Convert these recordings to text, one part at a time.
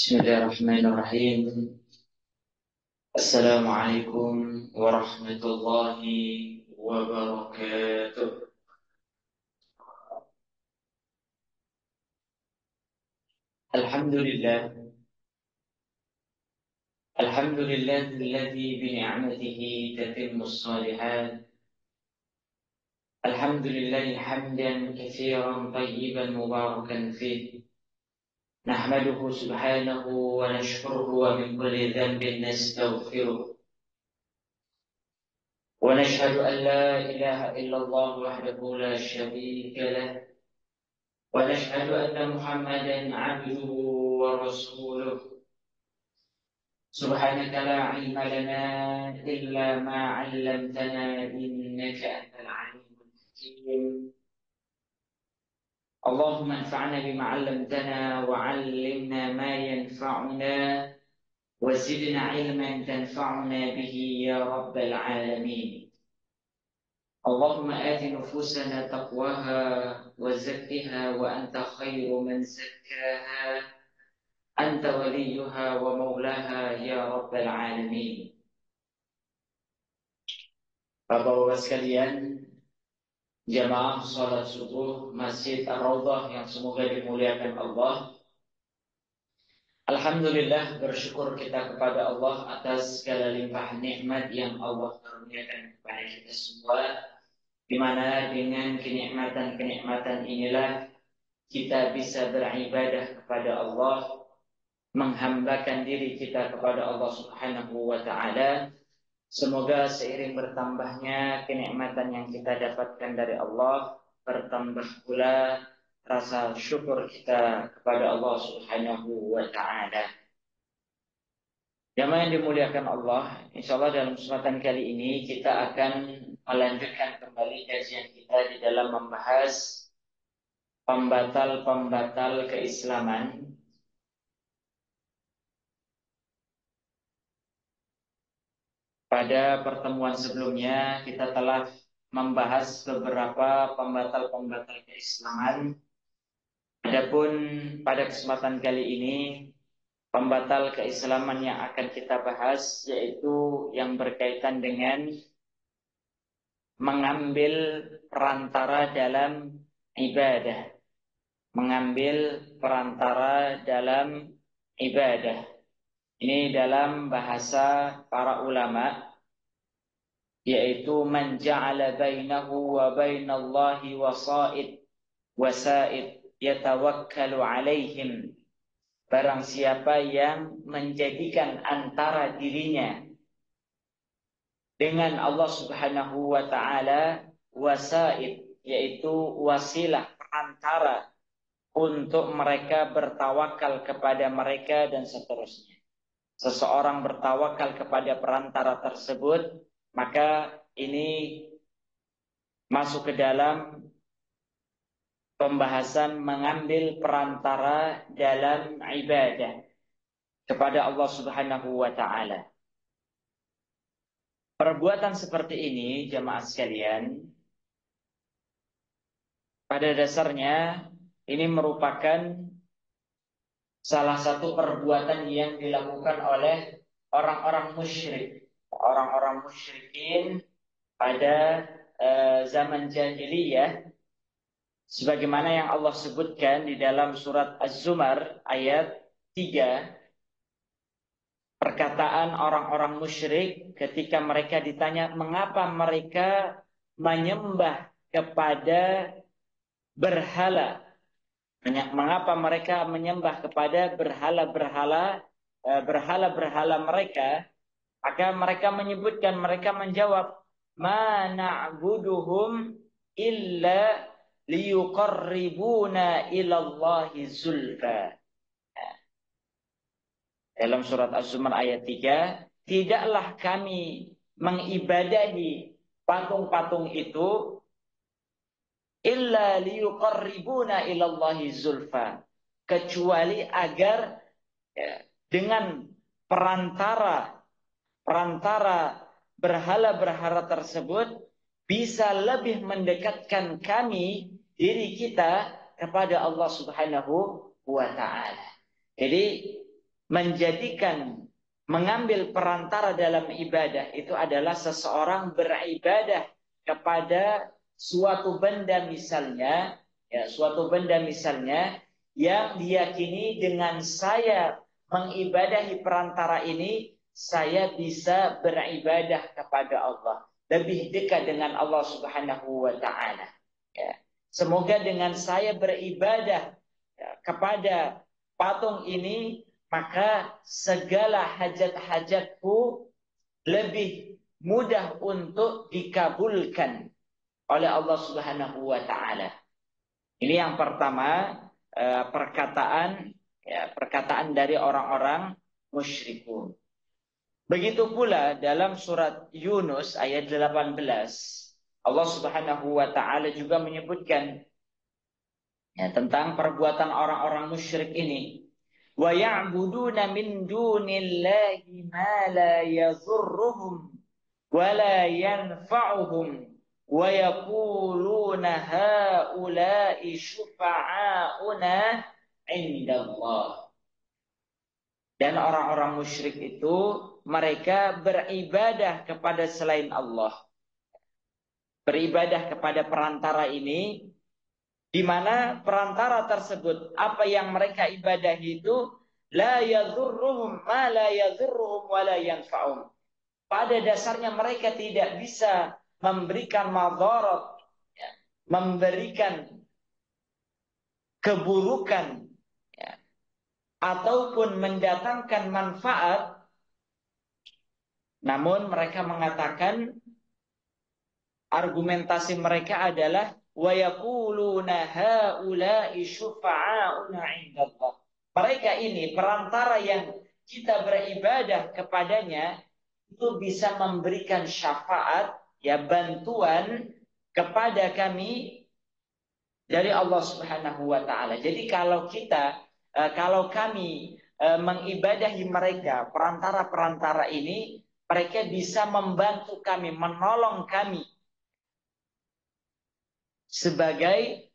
Bismillahirrahmanirrahim. Assalamualaikum warahmatullahi wabarakatuh. Alhamdulillah. Alhamdulillahilladzi bini'matihi tatimmus shalihat. Alhamdulillahi hamdan katsiran tayyiban mubarakan fihi. Nahmaduhu subhanahu wa nashkuruhu wa min kulli dhanbin nastaghfiruh. ونشهد أن لا إله إلا الله وحده لا شريك له ونشهد أن محمدا عبده ورسوله سبحانك لا علم لنا إلا ما علمتنا إنك أنت العليم الحكيم اللهم انفعنا بما علمتنا وعلمنا ما ينفعنا وزدنا علما تنفعنا به يا رب العالمين اللهم آت نفوسنا تقواها وزكها وأنت خير من زكاها أنت وليها ومولاها يا رب العالمين. Bapak-bapak sekalian, jamaah salat subuh Masjid Ar-Raudhah yang semoga dimuliakan Allah. Alhamdulillah, bersyukur kita kepada Allah atas segala limpah nikmat yang Allah karuniakan kepada kita semua, di mana dengan kenikmatan-kenikmatan inilah kita bisa beribadah kepada Allah, menghambakan diri kita kepada Allah Subhanahu wa taala. Semoga seiring bertambahnya kenikmatan yang kita dapatkan dari Allah, bertambah pula rasa syukur kita kepada Allah Subhanahu wa taala. Jamaah yang dimuliakan Allah, insyaallah dalam kesempatan kali ini kita akan melanjutkan kembali kajian kita di dalam membahas pembatal-pembatal keislaman. Pada pertemuan sebelumnya kita telah membahas beberapa pembatal-pembatal keislaman. Adapun pada kesempatan kali ini pembatal keislaman yang akan kita bahas yaitu yang berkaitan dengan mengambil perantara dalam ibadah. Mengambil perantara dalam ibadah. Ini dalam bahasa para ulama, yaitu man ja'ala bainahu wa bainallahi wasaid yatawakkalu alaihim. Barang siapa yang menjadikan antara dirinya dengan Allah Subhanahu wa taala wasaid, yaitu wasilah perantara untuk mereka bertawakal kepada mereka dan seterusnya. Seseorang bertawakal kepada perantara tersebut, maka ini masuk ke dalam pembahasan mengambil perantara dalam ibadah kepada Allah Subhanahu wa taala. Perbuatan seperti ini, jamaah sekalian, pada dasarnya ini merupakan salah satu perbuatan yang dilakukan oleh orang-orang musyrik. Orang-orang musyrikin pada zaman jahiliyah, sebagaimana yang Allah sebutkan di dalam surat Az-Zumar ayat 3, perkataan orang-orang musyrik ketika mereka ditanya mengapa mereka menyembah kepada berhala. Mengapa mereka menyembah kepada berhala-berhala mereka? Maka mereka menyebutkan, mereka menjawab, ma na'buduhum illa liyuqarribuna ilallahi zulfa. Dalam surat Az-Zumar ayat 3, tidaklah kami mengibadahi patung-patung itu illa liyuqarribuna ilallahi zulfa, kecuali agar dengan perantara berhala-berhala tersebut bisa lebih mendekatkan diri kita kepada Allah Subhanahu wa taala. Jadi menjadikan mengambil perantara dalam ibadah itu adalah seseorang beribadah kepada suatu benda misalnya, ya, suatu benda misalnya yang diyakini dengan saya mengibadahi perantara ini saya bisa beribadah kepada Allah, lebih dekat dengan Allah Subhanahu wa taala. Ya. Semoga dengan saya beribadah, ya, kepada patung ini maka segala hajat-hajatku lebih mudah untuk dikabulkan oleh Allah Subhanahu wa taala. Ini yang pertama, perkataan dari orang-orang musyrikun. Begitu pula dalam surat Yunus ayat 18, Allah Subhanahu wa taala juga menyebutkan, ya, tentang perbuatan orang-orang musyrik ini. Wa ya'buduna min dunillahi ma la yadhurruhum wa la yanfa'uhum wa yaquluna haula'i syufa'auna 'indallah. Dan orang-orang musyrik itu mereka beribadah kepada selain Allah. Beribadah kepada perantara ini, di mana perantara tersebut apa yang mereka ibadahi itu la yadhurruhum ma la yadhurruhum wa la yanfa'uhum. Pada dasarnya mereka tidak bisa memberikan madarat, ya, memberikan keburukan, ya, ataupun mendatangkan manfaat. Namun mereka mengatakan, argumentasi mereka adalah wa yaquluna haula'i syufa'auna 'indallah. Mereka ini perantara yang kita beribadah kepadanya itu bisa memberikan syafaat, ya, bantuan kepada kami dari Allah Subhanahu wa taala. Jadi kalau kami mengibadahi mereka, perantara-perantara ini, mereka bisa membantu kami, menolong kami sebagai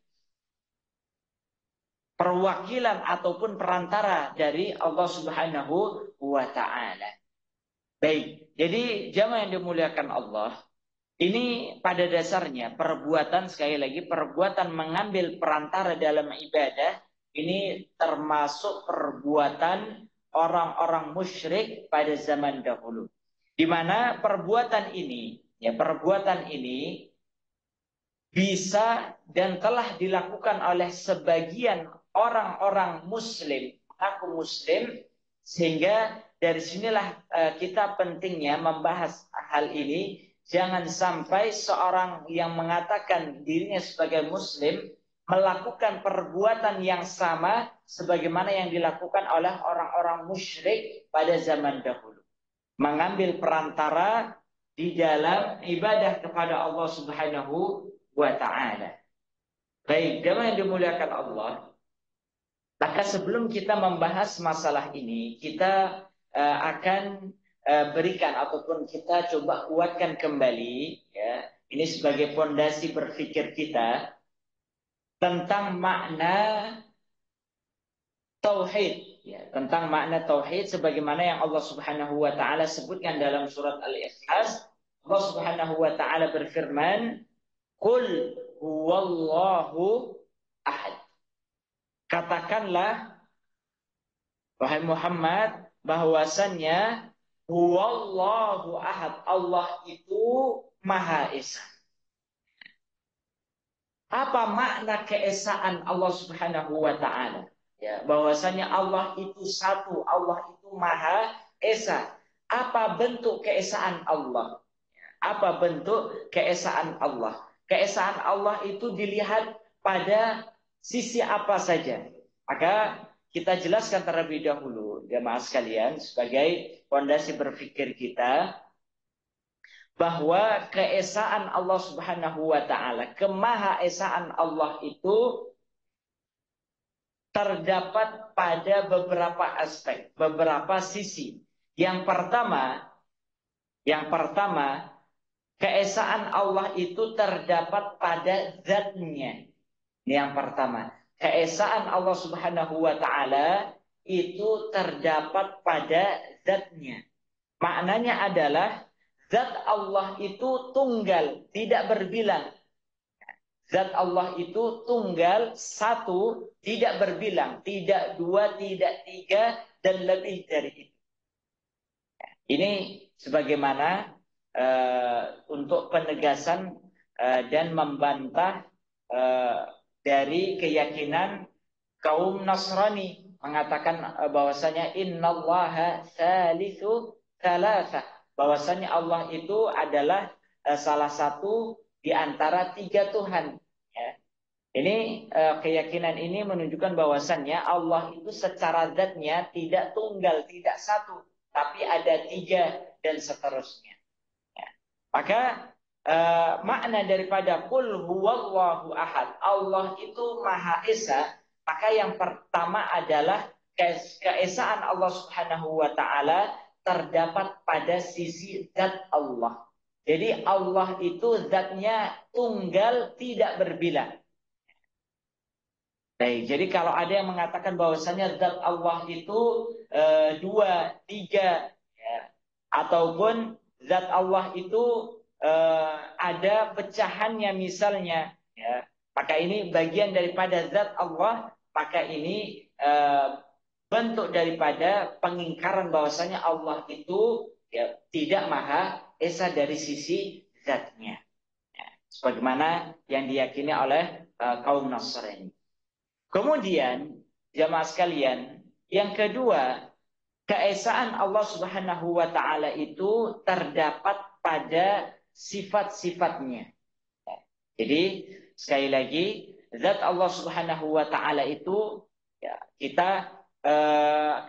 perwakilan ataupun perantara dari Allah Subhanahu wa taala. Baik, jadi jamaah yang dimuliakan Allah, ini pada dasarnya perbuatan, sekali lagi, perbuatan mengambil perantara dalam ibadah ini termasuk perbuatan orang-orang musyrik pada zaman dahulu. Di mana perbuatan ini, ya, perbuatan ini bisa dan telah dilakukan oleh sebagian orang-orang muslim, mengaku muslim, sehingga dari sinilah kita pentingnya membahas hal ini. Jangan sampai seorang yang mengatakan dirinya sebagai muslim melakukan perbuatan yang sama sebagaimana yang dilakukan oleh orang-orang musyrik pada zaman dahulu. Mengambil perantara di dalam ibadah kepada Allah Subhanahu wa ta'ala. Baik, jemaah yang dimuliakan Allah, maka sebelum kita membahas masalah ini, kita akan berikan ataupun kita coba kuatkan kembali, ya, ini sebagai fondasi berpikir kita tentang makna tauhid, ya, tentang makna tauhid sebagaimana yang Allah Subhanahu wa taala sebutkan dalam surat Al-Ikhlas. Allah Subhanahu wa taala berfirman, "Qul huwallahu ahad." Katakanlah wahai Muhammad bahwasannya huwallahu ahad, Allah itu Maha Esa. Apa makna keesaan Allah Subhanahu wa taala? Ya, bahwasanya Allah itu satu, Allah itu Maha Esa. Apa bentuk keesaan Allah? Apa bentuk keesaan Allah? Keesaan Allah itu dilihat pada sisi apa saja. Maka kita jelaskan terlebih dahulu, jemaah sekalian, sebagai fondasi berpikir kita, bahwa keesaan Allah Subhanahu wa taala, kemahaesaan Allah itu terdapat pada beberapa aspek, beberapa sisi. Yang pertama, keesaan Allah itu terdapat pada zatnya. Ini yang pertama. Keesaan Allah Subhanahu wa taala itu terdapat pada zatnya. Maknanya adalah zat Allah itu tunggal, tidak berbilang. Zat Allah itu tunggal, satu, tidak berbilang. Tidak dua, tidak tiga, dan lebih dari itu. Ini sebagaimana untuk penegasan dan membantah dari keyakinan kaum Nasrani. Mengatakan bahwasanya innallaha salisu thalatha. Bahwasanya Allah itu adalah salah satu di antara tiga Tuhan. Ya. Ini keyakinan ini menunjukkan bahwasannya Allah itu secara zatnya tidak tunggal, tidak satu, tapi ada tiga dan seterusnya. Ya. Maka makna daripada qul huwallahu ahad, Allah itu Maha Esa, maka yang pertama adalah keesaan Allah Subhanahu wa taala terdapat pada sisi zat Allah. Jadi Allah itu zatnya tunggal, tidak berbilang. Baik, jadi kalau ada yang mengatakan bahwasanya zat Allah itu dua, tiga, ya, ataupun zat Allah itu ada pecahannya misalnya, ya, maka ini bagian daripada zat Allah, maka ini bentuk daripada pengingkaran bahwasanya Allah itu ya, tidak maha esa dari sisi zatnya, ya, sebagaimana yang diyakini oleh kaum Nasrani. Kemudian, jamaah sekalian, yang kedua, keesaan Allah Subhanahu wa taala itu terdapat pada sifat-sifatnya. Jadi, sekali lagi, zat Allah Subhanahu wa taala itu ya, kita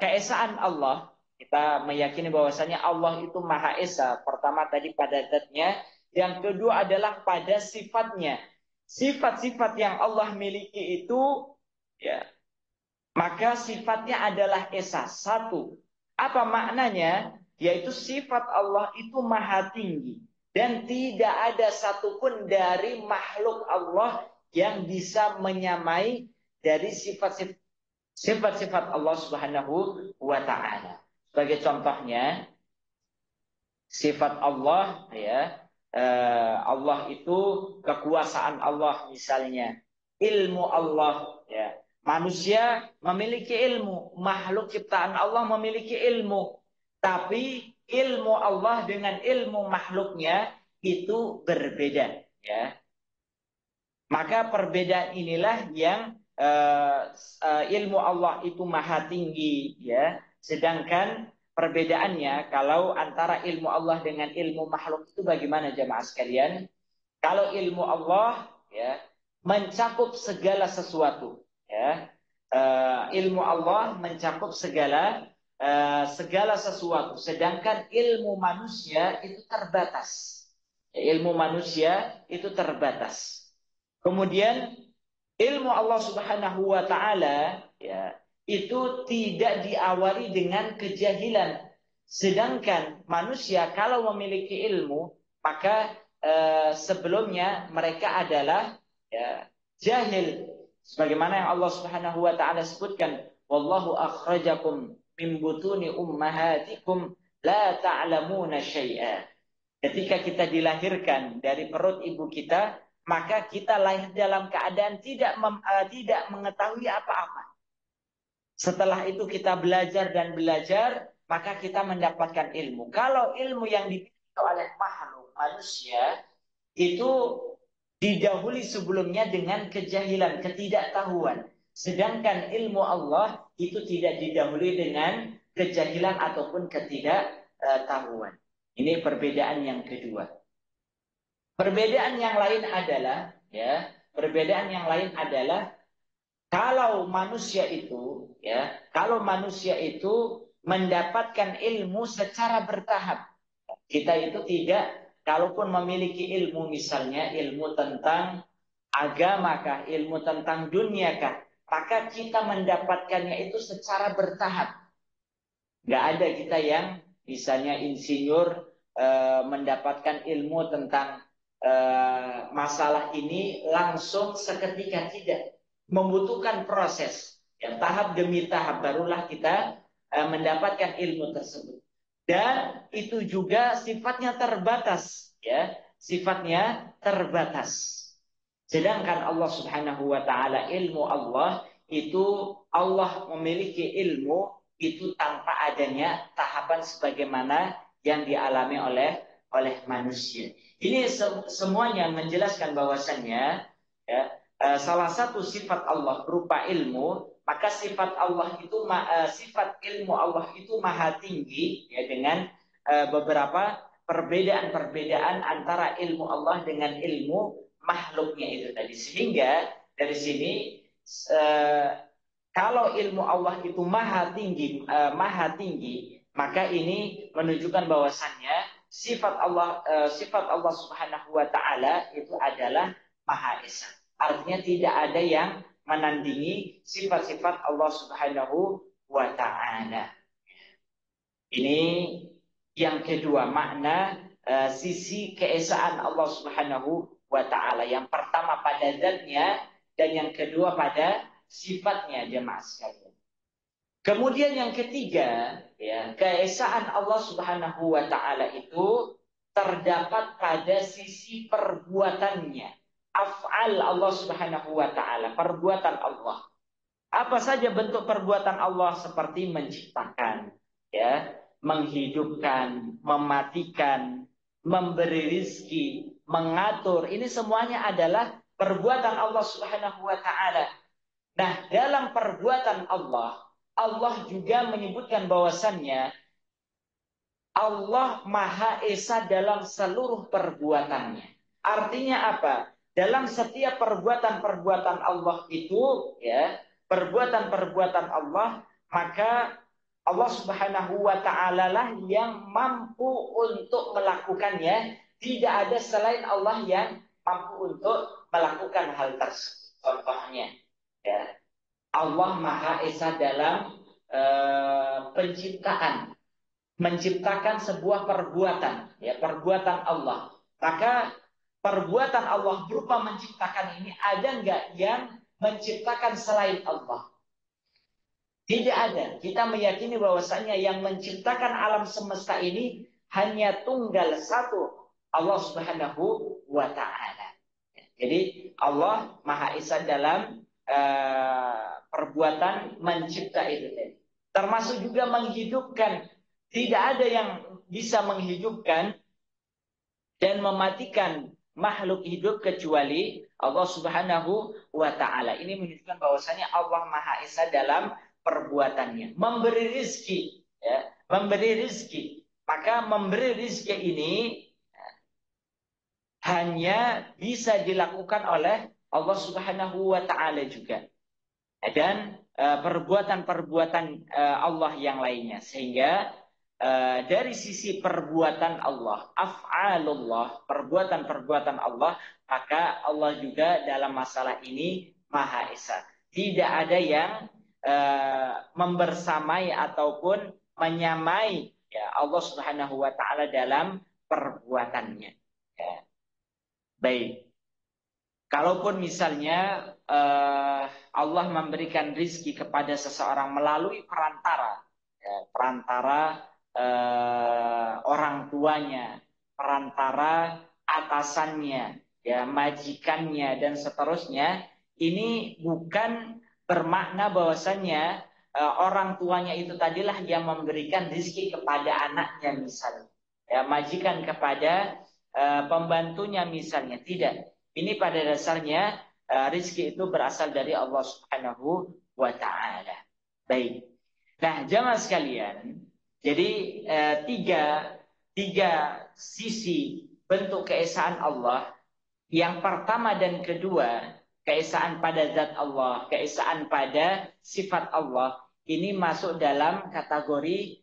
keesaan Allah, kita meyakini bahwasanya Allah itu Maha Esa. Pertama tadi pada zatnya, yang kedua adalah pada sifatnya. Sifat-sifat yang Allah miliki itu ya, maka sifatnya adalah esa. Satu, apa maknanya? Yaitu sifat Allah itu maha tinggi. Dan tidak ada satupun dari makhluk Allah yang bisa menyamai dari sifat-sifat Allah Subhanahu wa ta'ala. Sebagai contohnya, sifat Allah, ya, Allah itu kekuasaan Allah misalnya. Ilmu Allah, ya. Manusia memiliki ilmu, makhluk ciptaan Allah memiliki ilmu, tapi ilmu Allah dengan ilmu makhluknya itu berbeda, ya. Maka perbedaan inilah yang ilmu Allah itu maha tinggi, ya. Sedangkan perbedaannya kalau antara ilmu Allah dengan ilmu makhluk itu bagaimana jemaah sekalian? Kalau ilmu Allah ya mencakup segala sesuatu, ya. Ilmu Allah mencakup segala sesuatu, sedangkan ilmu manusia itu terbatas. Ilmu manusia itu terbatas. Kemudian ilmu Allah Subhanahu wa taala ya itu tidak diawali dengan kejahilan. Sedangkan manusia kalau memiliki ilmu, maka sebelumnya mereka adalah ya, jahil. Sebagaimana yang Allah Subhanahu wa taala sebutkan, wallahu akhrajakum min butuni ummahatikum la ta'lamuna syai'a. Ketika kita dilahirkan dari perut ibu kita, maka kita lahir dalam keadaan tidak mengetahui apa-apa. Setelah itu kita belajar dan belajar, maka kita mendapatkan ilmu. Kalau ilmu yang dimiliki oleh makhluk manusia itu didahului sebelumnya dengan kejahilan, ketidaktahuan. Sedangkan ilmu Allah itu tidak didahului dengan kejahilan ataupun ketidaktahuan. Ini perbedaan yang kedua. Perbedaan yang lain adalah, ya, perbedaan yang lain adalah kalau manusia itu, ya, kalau manusia itu mendapatkan ilmu secara bertahap, kita itu tidak, kalaupun memiliki ilmu misalnya ilmu tentang agama kah, ilmu tentang dunia kah, maka kita mendapatkannya itu secara bertahap. Nggak ada kita yang misalnya insinyur mendapatkan ilmu tentang masalah ini langsung seketika, tidak. Membutuhkan proses. Ya, tahap demi tahap barulah kita mendapatkan ilmu tersebut. Dan itu juga sifatnya terbatas, ya, sifatnya terbatas. Sedangkan Allah Subhanahu wa taala, ilmu Allah itu, Allah memiliki ilmu itu tanpa adanya tahapan sebagaimana yang dialami oleh manusia. Ini semuanya menjelaskan bahwasannya, ya, salah satu sifat Allah berupa ilmu, maka sifat Allah itu sifat ilmu Allah itu maha tinggi, ya, dengan beberapa perbedaan-perbedaan antara ilmu Allah dengan ilmu makhluknya itu tadi. Sehingga dari sini eh, kalau ilmu Allah itu maha tinggi, maka ini menunjukkan bahwasannya sifat Allah Subhanahu wa taala itu adalah maha esa. Artinya tidak ada yang menandingi sifat-sifat Allah Subhanahu wa taala. Ini yang kedua, makna sisi keesaan Allah Subhanahu wa taala. Yang pertama pada zatnya, dan yang kedua pada sifatnya, jemaah sekalian. Kemudian yang ketiga, ya, keesaan Allah Subhanahu wa taala itu terdapat pada sisi perbuatannya. Af'al Allah Subhanahu wa taala, perbuatan Allah. Apa saja bentuk perbuatan Allah, seperti menciptakan, ya, menghidupkan, mematikan, memberi rizki, mengatur. Ini semuanya adalah perbuatan Allah Subhanahu wa taala. Nah, dalam perbuatan Allah, Allah juga menyebutkan bahwasannya Allah Maha Esa dalam seluruh perbuatannya. Artinya apa? Dalam setiap perbuatan-perbuatan Allah itu, ya, perbuatan-perbuatan Allah, maka Allah Subhanahu wa taala lah yang mampu untuk melakukannya. Tidak ada selain Allah yang mampu untuk melakukan hal tersebut. Contohnya, ya, Allah Maha Esa dalam penciptaan, menciptakan sebuah perbuatan, ya, perbuatan Allah. Maka perbuatan Allah berupa menciptakan ini, ada nggak yang menciptakan selain Allah? Tidak ada. Kita meyakini bahwasanya yang menciptakan alam semesta ini hanya tunggal satu, Allah Subhanahu wa taala. Jadi Allah Maha Esa dalam perbuatan mencipta itu tadi. Termasuk juga menghidupkan. Tidak ada yang bisa menghidupkan dan mematikan makhluk hidup kecuali Allah Subhanahu wa taala. Ini menunjukkan bahwasanya Allah Maha Esa dalam perbuatannya. Memberi rizki, ya, memberi rizki. Maka memberi rizki ini hanya bisa dilakukan oleh Allah Subhanahu wa taala juga. Dan perbuatan-perbuatan Allah yang lainnya. Sehingga dari sisi perbuatan Allah, af'alullah, perbuatan-perbuatan Allah, maka Allah juga dalam masalah ini Maha Esa. Tidak ada yang membersamai ataupun menyamai, ya, Allah Subhanahu wa taala dalam perbuatannya. Ya. Baik. Kalaupun misalnya Allah memberikan rizki kepada seseorang melalui perantara, ya, perantara orang tuanya, perantara atasannya, ya, majikannya dan seterusnya, ini bukan bermakna bahwasannya orang tuanya itu tadilah yang memberikan rizki kepada anaknya misalnya, ya, majikan kepada pembantunya misalnya, tidak. Ini pada dasarnya rizki itu berasal dari Allah Subhanahu wa taala. Baik. Nah, jamaah sekalian, jadi tiga sisi bentuk keesaan Allah. Yang pertama dan kedua, keesaan pada zat Allah, keesaan pada sifat Allah, ini masuk dalam kategori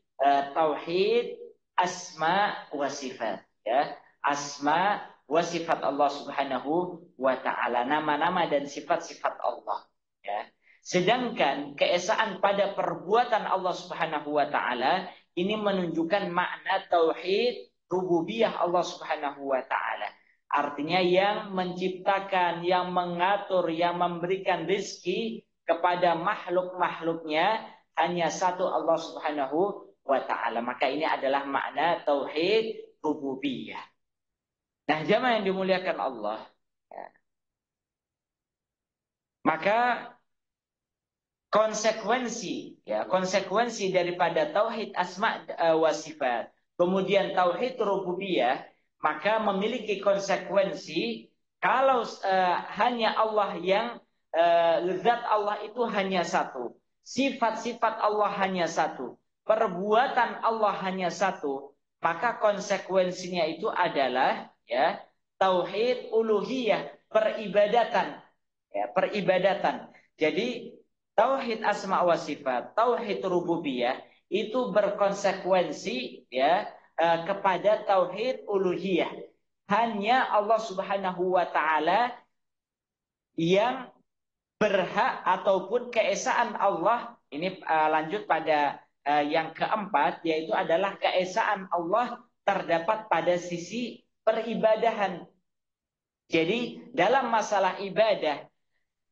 tauhid asma wa sifat, ya. Asma wa sifat Allah Subhanahu wa taala, nama-nama dan sifat-sifat Allah, ya. Sedangkan keesaan pada perbuatan Allah Subhanahu wa taala ini menunjukkan makna tauhid rububiyah Allah Subhanahu wa taala. Artinya yang menciptakan, yang mengatur, yang memberikan rizki kepada makhluk-makhluknya hanya satu Allah Subhanahu wa ta'ala. Maka ini adalah makna tauhid rububiyah. Nah, jamaah yang dimuliakan Allah, ya, maka konsekuensi daripada tauhid asma wa sifat, kemudian tauhid rububiyah, maka memiliki konsekuensi kalau hanya Allah yang zat Allah itu hanya satu, sifat-sifat Allah hanya satu, perbuatan Allah hanya satu, maka konsekuensinya itu adalah ya tauhid uluhiyah, peribadatan, ya, peribadatan. Jadi tauhid asma wa sifat, tauhid rububiyah itu berkonsekuensi ya kepada tauhid uluhiyah. Hanya Allah Subhanahu wa taala yang berhak ataupun keesaan Allah ini lanjut pada yang keempat, yaitu adalah keesaan Allah terdapat pada sisi peribadahan. Jadi dalam masalah ibadah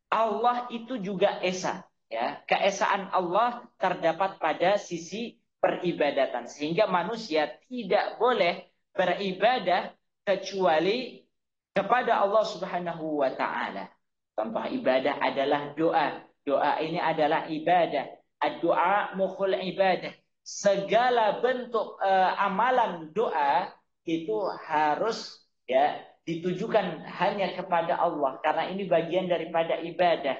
Allah itu juga esa, ya. Keesaan Allah terdapat pada sisi peribadatan, sehingga manusia tidak boleh beribadah kecuali kepada Allah Subhanahu wa taala. Contoh ibadah adalah doa. Doa ini adalah ibadah. Ad-du'a mukhul ibadah. Segala bentuk amalan doa itu harus ya ditujukan hanya kepada Allah, karena ini bagian daripada ibadah.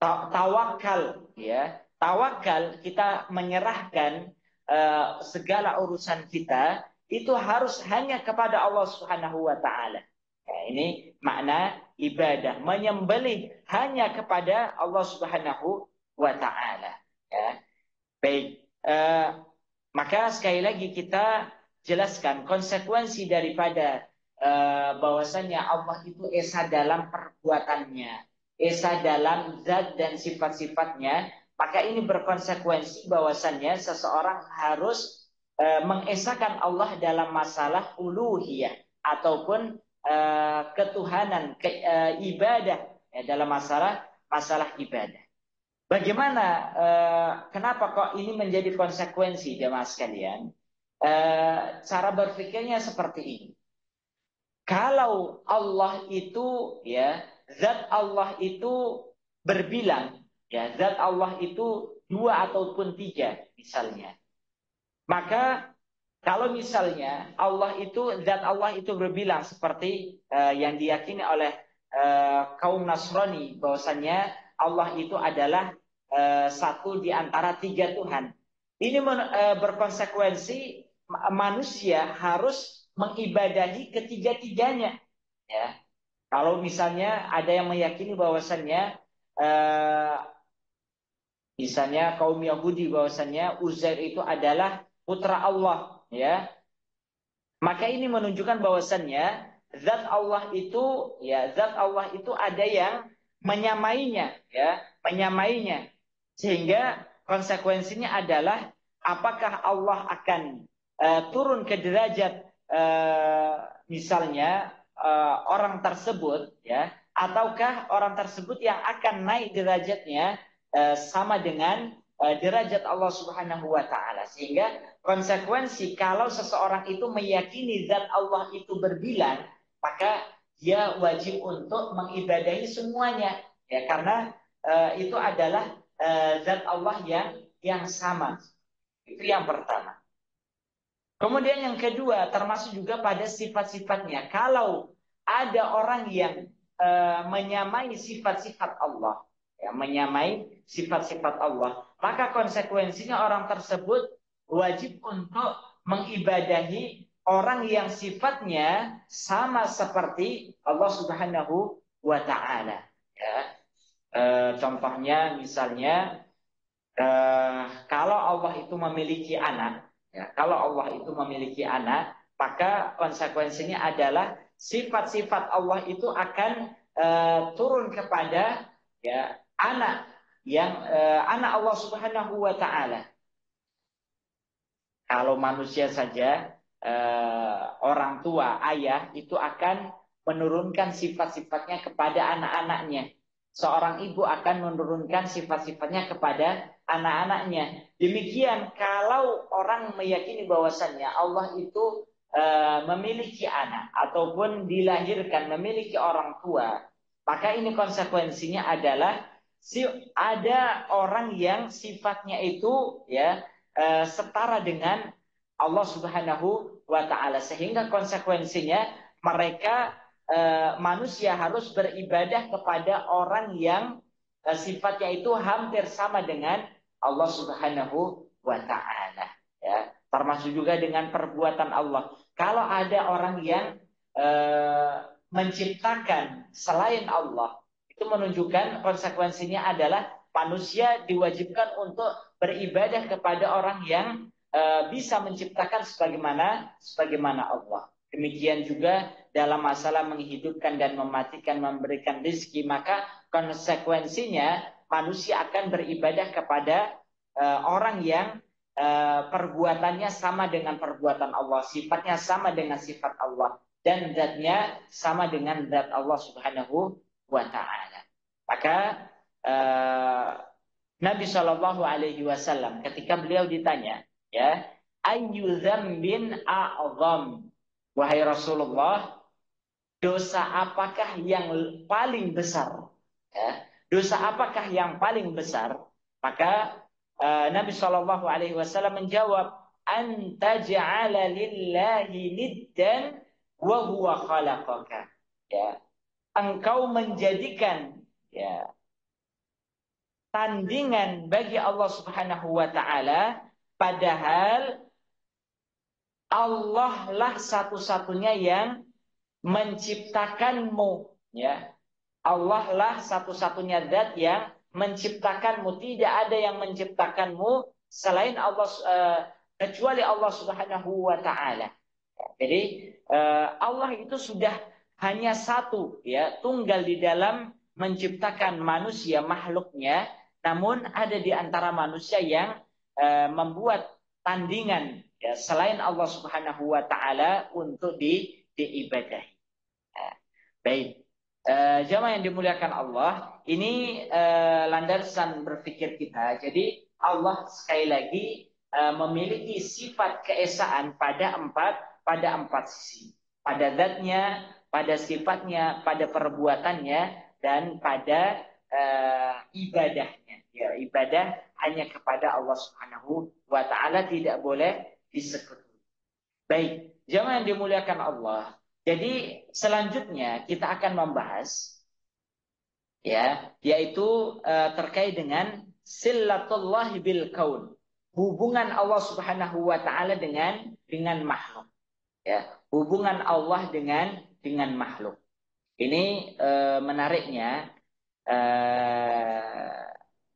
Tawakal, ya, tawakal kita menyerahkan segala urusan kita itu harus hanya kepada Allah Subhanahu wa taala. Ya, ini makna ibadah, menyembelih hanya kepada Allah Subhanahu wa taala. Ya. Baik, maka sekali lagi kita jelaskan konsekuensi daripada bahwasannya Allah itu esa dalam perbuatannya, esa dalam zat dan sifat-sifatnya. Maka ini berkonsekuensi bahwasannya seseorang harus mengesakan Allah dalam masalah uluhiyah ataupun ketuhanan, ibadah, ya, dalam masalah ibadah. Bagaimana, kenapa kok ini menjadi konsekuensi, jemaah sekalian? Cara berpikirnya seperti ini. Kalau Allah itu, ya, zat Allah itu berbilang, ya, zat Allah itu dua ataupun tiga, misalnya. Maka kalau misalnya zat Allah itu berbilang seperti yang diyakini oleh kaum Nasrani, bahwasannya Allah itu adalah satu di antara tiga Tuhan. Ini berkonsekuensi manusia harus mengibadahi ketiga-tiganya. Ya, kalau misalnya ada yang meyakini bahwasannya misalnya kaum Yahudi bahwasannya Uzair itu adalah putra Allah, ya. Maka ini menunjukkan bahwasannya zat Allah itu ada yang menyamainya, ya, menyamainya. Sehingga konsekuensinya adalah apakah Allah akan turun ke derajat misalnya orang tersebut, ya, ataukah orang tersebut yang akan naik derajatnya sama dengan derajat Allah Subhanahu wa taala. Sehingga konsekuensi kalau seseorang itu meyakini zat Allah itu berbilang, maka dia wajib untuk mengibadahi semuanya, ya, karena itu adalah zat Allah yang sama. Itu yang pertama. Kemudian yang kedua, termasuk juga pada sifat-sifatnya. Kalau ada orang yang menyamai sifat-sifat Allah, ya, menyamai sifat-sifat Allah, maka konsekuensinya orang tersebut wajib untuk mengibadahi orang yang sifatnya sama seperti Allah Subhanahu wa taala. Ya. Contohnya misalnya kalau Allah itu memiliki anak, ya, kalau Allah itu memiliki anak, maka konsekuensinya adalah sifat-sifat Allah itu akan turun kepada, ya, anak yang anak Allah Subhanahu wa taala. Kalau manusia saja, orang tua, ayah itu akan menurunkan sifat-sifatnya kepada anak-anaknya. seorang ibu akan menurunkan sifat-sifatnya kepada anak-anaknya. Demikian kalau orang meyakini bahwasannya Allah itu memiliki anak ataupun dilahirkan memiliki orang tua, maka ini konsekuensinya adalah ada orang yang sifatnya itu ya setara dengan Allah Subhanahu wa taala, sehingga konsekuensinya mereka manusia harus beribadah kepada orang yang sifatnya itu hampir sama dengan Allah Subhanahu wa taala, ya. Termasuk juga dengan perbuatan Allah. Kalau ada orang yang menciptakan selain Allah, itu menunjukkan konsekuensinya adalah manusia diwajibkan untuk beribadah kepada orang yang bisa menciptakan sebagaimana Allah. Demikian juga dalam masalah menghidupkan dan mematikan, memberikan rezeki, maka konsekuensinya manusia akan beribadah kepada orang yang perbuatannya sama dengan perbuatan Allah, sifatnya sama dengan sifat Allah, dan zatnya sama dengan zat Allah Subhanahu wa taala. Maka Nabi Shallallahu alaihi wasallam ketika beliau ditanya, ya, ayyu dzambin a'zam, wahai Rasulullah, dosa apakah yang paling besar? Ya, dosa apakah yang paling besar? Maka Nabi Shallallahu Alaihi Wasallam menjawab, anta ja'ala lillahi niddan wa huwa khalaqaka. Ya, engkau menjadikan ya tandingan bagi Allah Subhanahu Wa Taala, padahal Allah lah satu-satunya yang menciptakanmu, ya. Allah lah satu-satunya zat yang menciptakanmu. Tidak ada yang menciptakanmu selain Allah, kecuali Allah Subhanahu wa taala. Jadi Allah itu sudah hanya satu, ya, tunggal di dalam menciptakan manusia, makhluknya. Namun ada di antara manusia yang membuat tandingan, ya, selain Allah Subhanahu wa taala untuk diibadahi. Baik, jamaah yang dimuliakan Allah, ini landasan berpikir kita. Jadi Allah sekali lagi memiliki sifat keesaan pada empat sisi, pada zatnya, pada sifatnya, pada perbuatannya, dan pada ibadahnya. Ya, ibadah hanya kepada Allah Subhanahu wa taala, tidak boleh disekutukan. Baik, jamaah yang dimuliakan Allah. Jadi selanjutnya kita akan membahas, ya, yaitu terkait dengan silatullahi bil kaun, hubungan Allah Subhanahu wa taala dengan makhluk, ya, hubungan Allah dengan makhluk. Ini menariknya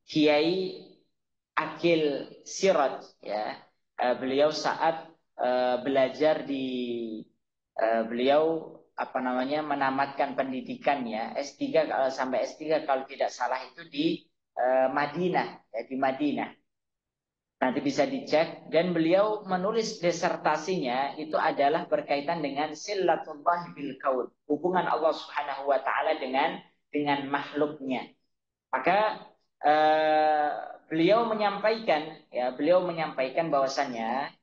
Kiai Akil Siraj, ya, beliau saat belajar di beliau apa namanya menamatkan pendidikannya S3 sampai S3 kalau tidak salah itu di Madinah, ya, di Madinah. Nanti bisa dicek, dan beliau menulis disertasinya itu adalah berkaitan dengan silatullah bil kaun, hubungan Allah Subhanahu wa taala dengan makhluknya. Maka beliau menyampaikan bahwasannya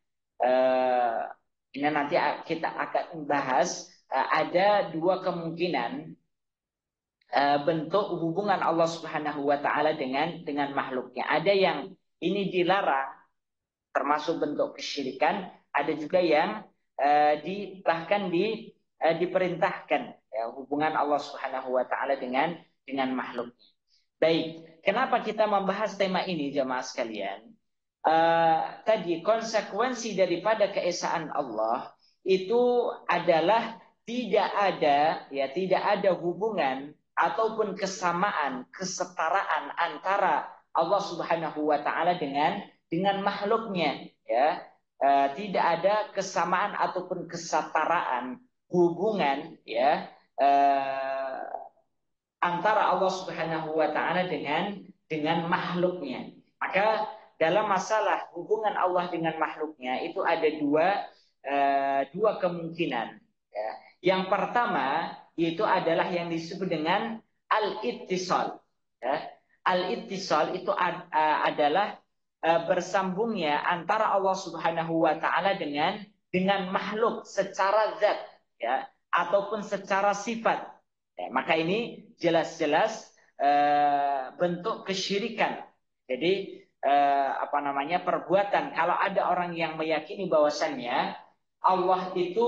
ini nanti kita akan bahas ada dua kemungkinan bentuk hubungan Allah Subhanahu wa taala dengan makhluknya. Ada yang ini dilarang termasuk bentuk kesyirikan, ada juga yang bahkan diperintahkan, ya, hubungan Allah Subhanahu wa taala dengan makhluknya. Baik, kenapa kita membahas tema ini jemaah sekalian? Tadi konsekuensi daripada keesaan Allah itu adalah tidak ada hubungan ataupun kesamaan, kesetaraan antara Allah Subhanahu wa taala dengan makhluknya, ya. Tidak ada kesamaan ataupun kesetaraan hubungan, ya, antara Allah Subhanahu wa taala dengan makhluknya. Maka dalam masalah hubungan Allah dengan makhluknya itu ada dua kemungkinan, ya. Yang pertama itu adalah yang disebut dengan al-ittisal, Ya. Al-ittisal itu adalah bersambungnya antara Allah Subhanahu wa taala dengan makhluk secara zat, ya, ataupun secara sifat. Ya, maka ini jelas-jelas bentuk kesyirikan. Jadi apa namanya, perbuatan, kalau ada orang yang meyakini bahwasannya Allah itu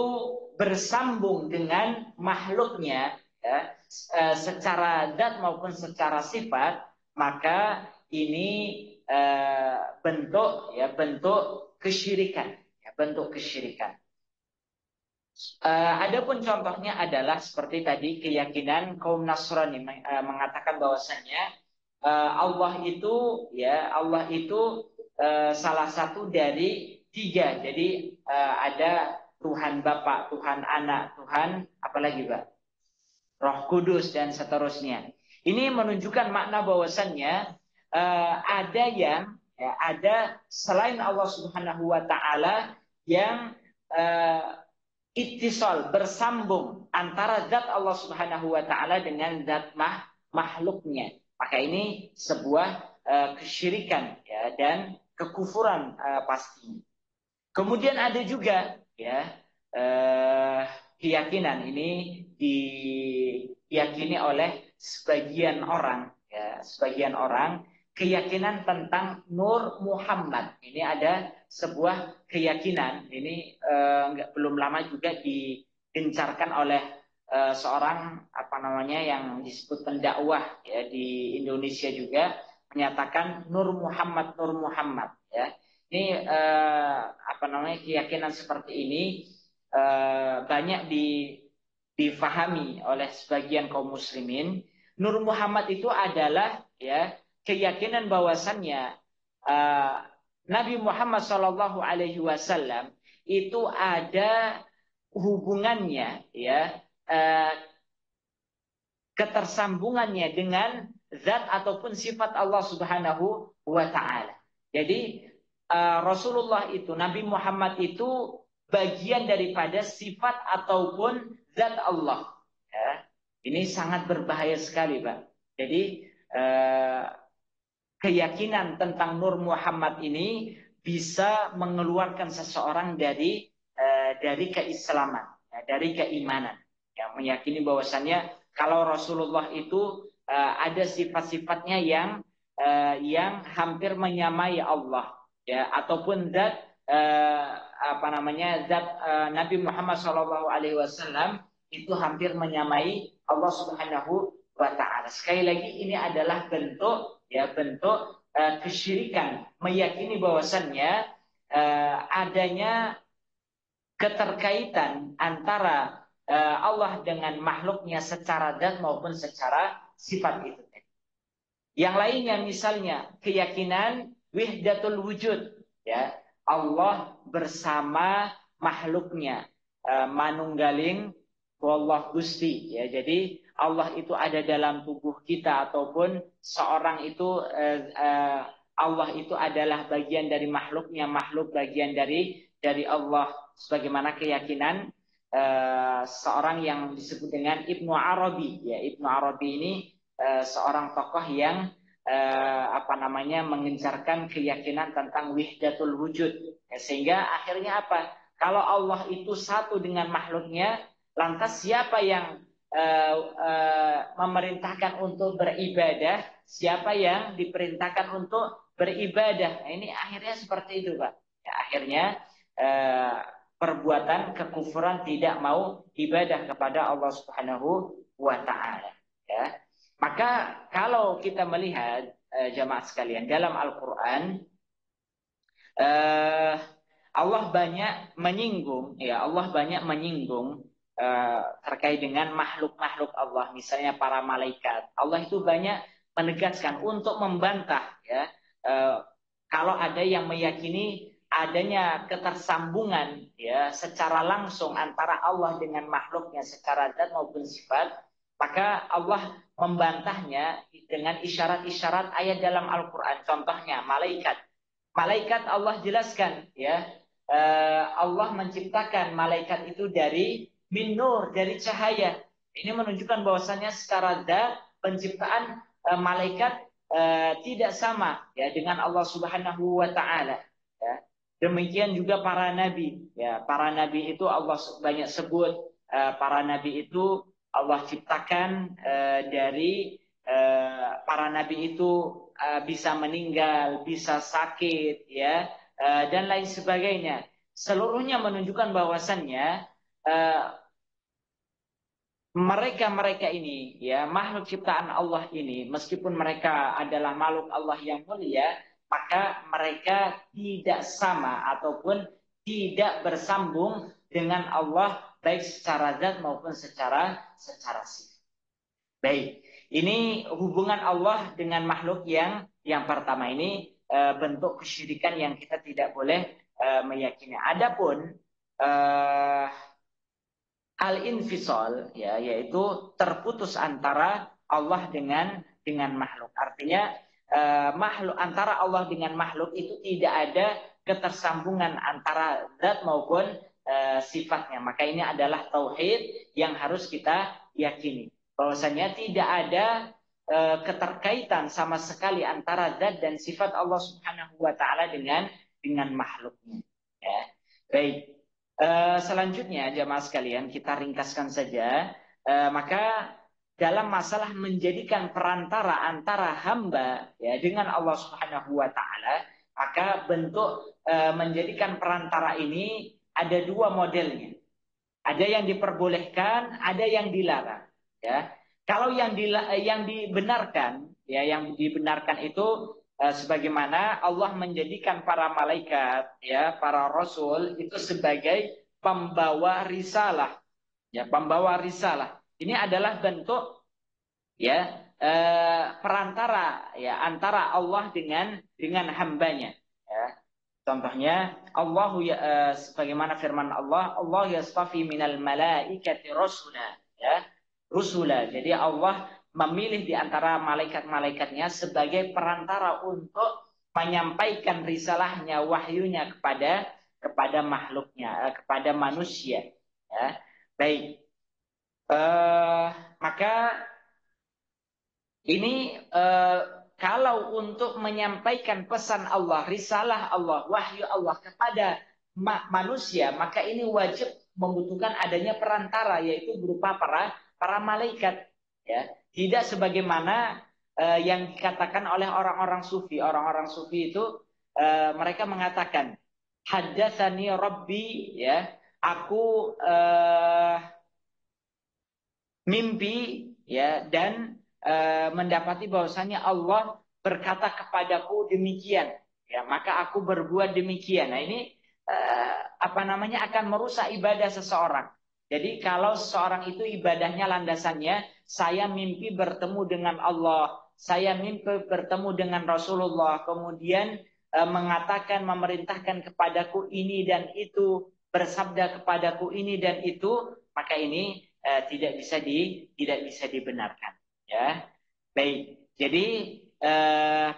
bersambung dengan makhluknya, ya, secara zat maupun secara sifat, maka ini bentuk kesyirikan, ya, bentuk kesyirikan. Adapun contohnya adalah seperti tadi keyakinan kaum Nasrani mengatakan bahwasannya Allah itu salah satu dari tiga. Jadi ada Tuhan Bapa, Tuhan Anak, Tuhan apalagi Pak? Roh Kudus dan seterusnya. Ini menunjukkan makna bahwasannya ada selain Allah Subhanahu wa taala yang ittisal, bersambung antara zat Allah Subhanahu wa taala dengan zat makhluknya. Maka ini sebuah kesyirikan, ya, dan kekufuran pastinya. Kemudian ada juga, ya, keyakinan ini diyakini oleh sebagian orang, ya, sebagian orang keyakinan tentang Nur Muhammad. Ini ada sebuah keyakinan ini belum lama juga digencarkan oleh seorang apa namanya yang disebut pendakwah, ya, di Indonesia juga, menyatakan Nur Muhammad, Nur Muhammad, ya. Ini apa namanya, keyakinan seperti ini banyak difahami oleh sebagian kaum muslimin. Nur Muhammad itu adalah, ya, keyakinan bahwasannya Nabi Muhammad SAW itu ada hubungannya, ya, ketersambungannya dengan zat ataupun sifat Allah Subhanahu wa taala. Jadi Rasulullah itu, Nabi Muhammad itu bagian daripada sifat ataupun zat Allah. Ya. Ini sangat berbahaya sekali, Pak. Jadi keyakinan tentang Nur Muhammad ini bisa mengeluarkan seseorang dari keislaman, ya, dari keimanan. Ya, meyakini bahwasannya kalau Rasulullah itu ada sifat-sifatnya yang hampir menyamai Allah, ya, ataupun zat Nabi Muhammad SAW itu hampir menyamai Allah Subhanahu wa taala. Sekali lagi ini adalah bentuk kesyirikan, meyakini bahwasannya adanya keterkaitan antara Allah dengan makhluknya secara zat maupun secara sifat itu. Yang lainnya misalnya keyakinan wahdatul wujud, ya, Allah bersama makhluknya, manunggaling wallah Gusti, ya. Jadi Allah itu ada dalam tubuh kita ataupun seorang itu Allah itu adalah bagian dari makhluknya, makhluk bagian dari Allah, sebagaimana keyakinan seorang yang disebut dengan Ibnu Arabi, ya. Ibnu Arabi ini seorang tokoh yang mengencarkan keyakinan tentang wahdatul wujud, ya, sehingga akhirnya apa? Kalau Allah itu satu dengan makhluknya, lantas siapa yang memerintahkan untuk beribadah? Siapa yang diperintahkan untuk beribadah? Nah, ini akhirnya seperti itu, Pak. Ya, akhirnya perbuatan kekufuran, tidak mau ibadah kepada Allah Subhanahu wa taala, ya. Maka kalau kita melihat jamaah sekalian dalam Al-Qur'an, Allah banyak menyinggung, ya, Allah banyak menyinggung terkait dengan makhluk-makhluk Allah, misalnya para malaikat. Allah itu banyak menegaskan untuk membantah, ya, kalau ada yang meyakini adanya ketersambungan, ya, secara langsung antara Allah dengan makhluknya secara zat maupun sifat, maka Allah membantahnya dengan isyarat-isyarat ayat dalam Al-Quran. Contohnya malaikat. Malaikat Allah jelaskan, ya, Allah menciptakan malaikat itu dari min nur, dari cahaya. Ini menunjukkan bahwasannya secara zat penciptaan malaikat tidak sama ya dengan Allah Subhanahu wa taala ya. Demikian juga para nabi ya, para nabi itu Allah banyak sebut para nabi itu Allah ciptakan dari para nabi itu bisa meninggal, bisa sakit ya, dan lain sebagainya. Seluruhnya menunjukkan bahwasannya mereka-mereka ini ya makhluk ciptaan Allah ini meskipun mereka adalah makhluk Allah yang mulia, maka mereka tidak sama ataupun tidak bersambung dengan Allah baik secara zat maupun secara sifat. Baik, ini hubungan Allah dengan makhluk yang pertama ini bentuk kesyirikan yang kita tidak boleh meyakini. Adapun eh, al-infisal ya, yaitu terputus antara Allah dengan makhluk. Artinya makhluk antara Allah dengan makhluk itu tidak ada ketersambungan antara zat maupun sifatnya. Maka ini adalah tauhid yang harus kita yakini. Bahwasanya tidak ada keterkaitan sama sekali antara zat dan sifat Allah Subhanahu wa taala dengan makhluknya. Ya. Baik. Selanjutnya jamaah sekalian kita ringkaskan saja. Maka dalam masalah menjadikan perantara antara hamba ya dengan Allah Subhanahu wa taala, maka bentuk menjadikan perantara ini ada dua modelnya. Ada yang diperbolehkan, ada yang dilarang ya. Kalau yang dibenarkan ya, yang dibenarkan itu sebagaimana Allah menjadikan para malaikat ya, para rasul itu sebagai pembawa risalah ya, pembawa risalah. Ini adalah bentuk ya perantara ya antara Allah dengan hambanya ya. Contohnya Allahu ya, sebagaimana firman Allah, Allah yastafi minal malaikati rasula ya, rusula. Jadi Allah memilih di antara malaikat-malaikatnya sebagai perantara untuk menyampaikan risalahnya, wahyunya kepada makhluknya, kepada manusia ya. Baik. Maka ini kalau untuk menyampaikan pesan Allah, risalah Allah, wahyu Allah kepada manusia, maka ini wajib membutuhkan adanya perantara, yaitu berupa para malaikat. Ya, tidak sebagaimana yang dikatakan oleh orang-orang sufi. Orang-orang sufi itu mereka mengatakan, haddatsani Rabbi, ya, aku mimpi ya dan mendapati bahwasanya Allah berkata kepadaku demikian ya, maka aku berbuat demikian. Nah ini apa namanya akan merusak ibadah seseorang. Jadi kalau seseorang itu ibadahnya landasannya saya mimpi bertemu dengan Allah, saya mimpi bertemu dengan Rasulullah, kemudian mengatakan memerintahkan kepadaku ini dan itu, bersabda kepadaku ini dan itu, maka ini tidak bisa dibenarkan ya. Baik, jadi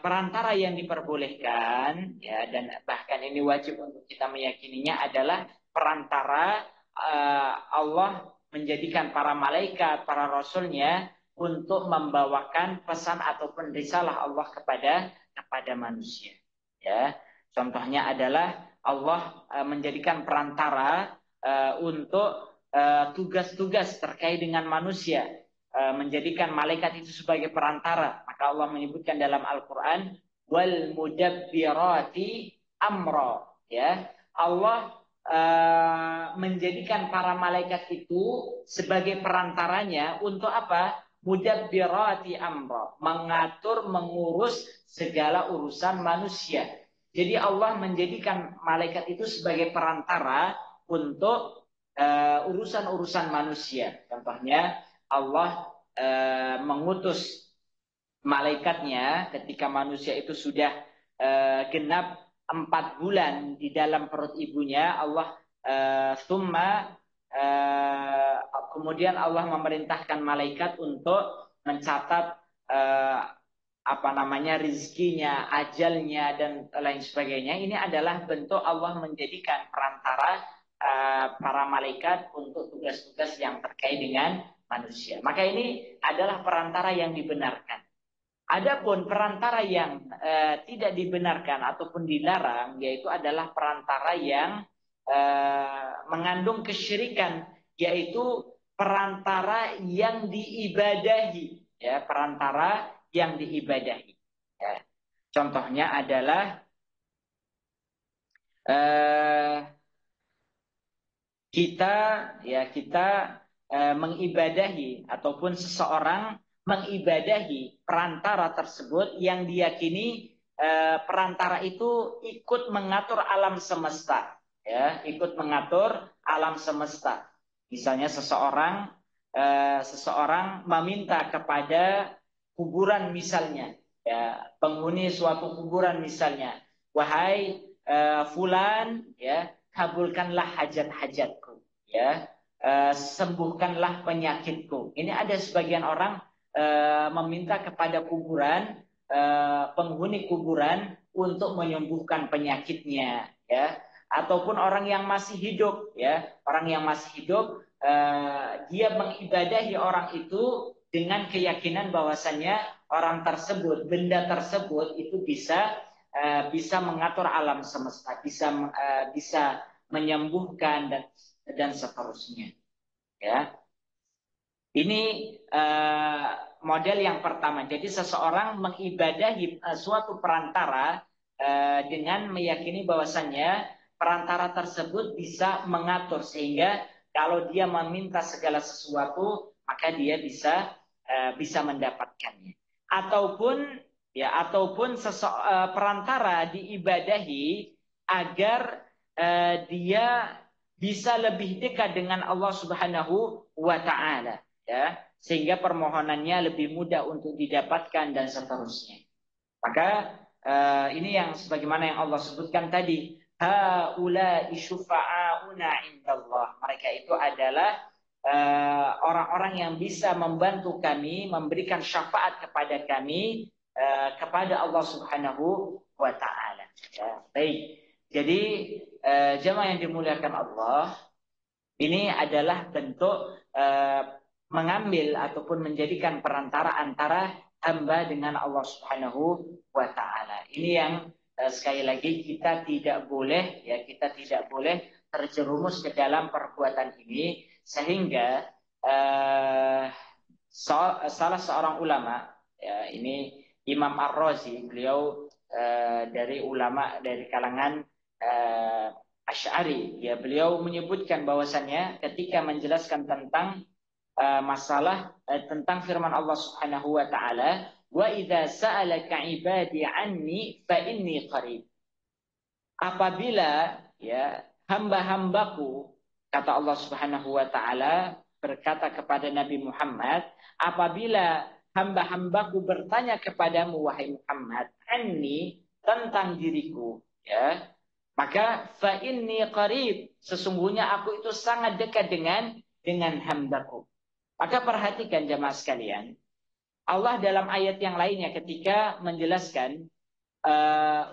perantara yang diperbolehkan ya, dan bahkan ini wajib untuk kita meyakininya adalah perantara Allah menjadikan para malaikat, para rasulnya untuk membawakan pesan ataupun risalah Allah kepada manusia ya. Contohnya adalah Allah menjadikan perantara untuk tugas-tugas terkait dengan manusia, menjadikan malaikat itu sebagai perantara. Maka Allah menyebutkan dalam Al-Quran, wal mudabbirati amro ya. Allah menjadikan para malaikat itu sebagai perantaranya untuk apa? Mudabbirati amro, mengatur, mengurus segala urusan manusia. Jadi Allah menjadikan malaikat itu sebagai perantara untuk urusan-urusan manusia. Contohnya Allah mengutus malaikatnya ketika manusia itu sudah genap 4 bulan di dalam perut ibunya. Allah kemudian Allah memerintahkan malaikat untuk mencatat apa namanya rizkinya, ajalnya dan lain sebagainya. Ini adalah bentuk Allah menjadikan perantara para malaikat untuk tugas-tugas yang terkait dengan manusia. Maka ini adalah perantara yang dibenarkan. Adapun perantara yang tidak dibenarkan ataupun dilarang, yaitu adalah perantara yang mengandung kesyirikan, yaitu perantara yang diibadahi, ya, perantara yang diibadahi. Ya. Contohnya adalah eh, kita kita mengibadahi ataupun seseorang mengibadahi perantara tersebut yang diyakini perantara itu ikut mengatur alam semesta, ya, ikut mengatur alam semesta. Misalnya seseorang meminta kepada kuburan misalnya, ya, penghuni suatu kuburan misalnya, wahai fulan, ya, kabulkanlah hajat-hajatku, ya, sembuhkanlah penyakitku. Ini ada sebagian orang meminta kepada kuburan, penghuni kuburan untuk menyembuhkan penyakitnya, ya, ataupun orang yang masih hidup, ya, orang yang masih hidup, dia mengibadahi orang itu dengan keyakinan bahwasannya orang tersebut, benda tersebut itu bisa mengatur alam semesta, bisa menyembuhkan dan seterusnya. Ya, ini model yang pertama. Jadi seseorang mengibadahi suatu perantara dengan meyakini bahwasannya perantara tersebut bisa mengatur, sehingga kalau dia meminta segala sesuatu maka dia bisa mendapatkannya. Ataupun perantara diibadahi agar dia bisa lebih dekat dengan Allah Subhanahu wa taala, ya, sehingga permohonannya lebih mudah untuk didapatkan dan seterusnya. Maka ini yang sebagaimana yang Allah sebutkan tadi, haula'i syufa'auna indallah. Mereka itu adalah orang-orang yang bisa membantu kami, memberikan syafaat kepada kami, kepada Allah Subhanahu wa taala. Ya, baik. Jadi jemaah yang dimuliakan Allah, ini adalah bentuk mengambil ataupun menjadikan perantara antara hamba dengan Allah Subhanahu wa taala. Ini yang sekali lagi kita tidak boleh terjerumus ke dalam perbuatan ini, sehingga salah seorang ulama, ya, ini Imam Ar-Razi, beliau dari ulama dari kalangan Asy'ari, ya, beliau menyebutkan bahwasannya ketika menjelaskan tentang tentang firman Allah Subhanahu wa taala, wa idza sa'alaka ibadi anni fa inni qarib. Apabila, ya, hamba-hambaku, kata Allah Subhanahu wa taala berkata kepada Nabi Muhammad, apabila hamba-hambaku bertanya kepadamu wahai Muhammad, anni, tentang diriku, ya, maka fa inni qarib, sesungguhnya aku itu sangat dekat dengan hambaku. Maka perhatikan jemaah sekalian, Allah dalam ayat yang lainnya ketika menjelaskan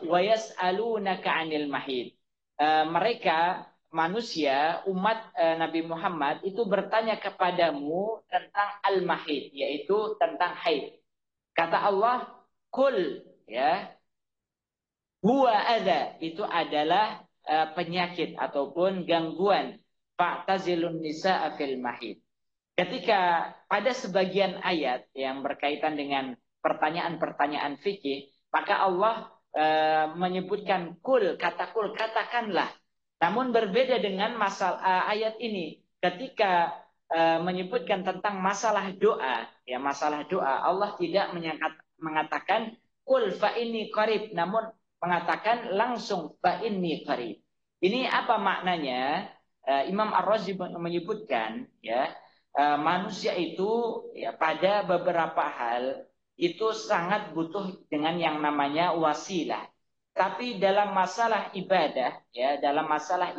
wa yas'alunaka 'anil mahid. Mereka manusia umat Nabi Muhammad itu bertanya kepadamu tentang al-mahid, yaitu tentang haid. Kata Allah, kul, ya, huwa adza, itu adalah penyakit ataupun gangguan, fa'tazilun nisaa fil mahid. Ketika pada sebagian ayat yang berkaitan dengan pertanyaan-pertanyaan fikih, maka Allah menyebutkan kul, katakanlah. Namun berbeda dengan ayat ini, ketika menyebutkan tentang masalah doa, ya, masalah doa, Allah tidak mengatakan kul fa inni qarib, namun mengatakan langsung fa inni qarib. Ini apa maknanya? Imam Ar-Razi menyebutkan, ya, manusia itu, ya, pada beberapa hal itu sangat butuh dengan yang namanya wasilah. Tapi dalam masalah ibadah, ya, dalam masalah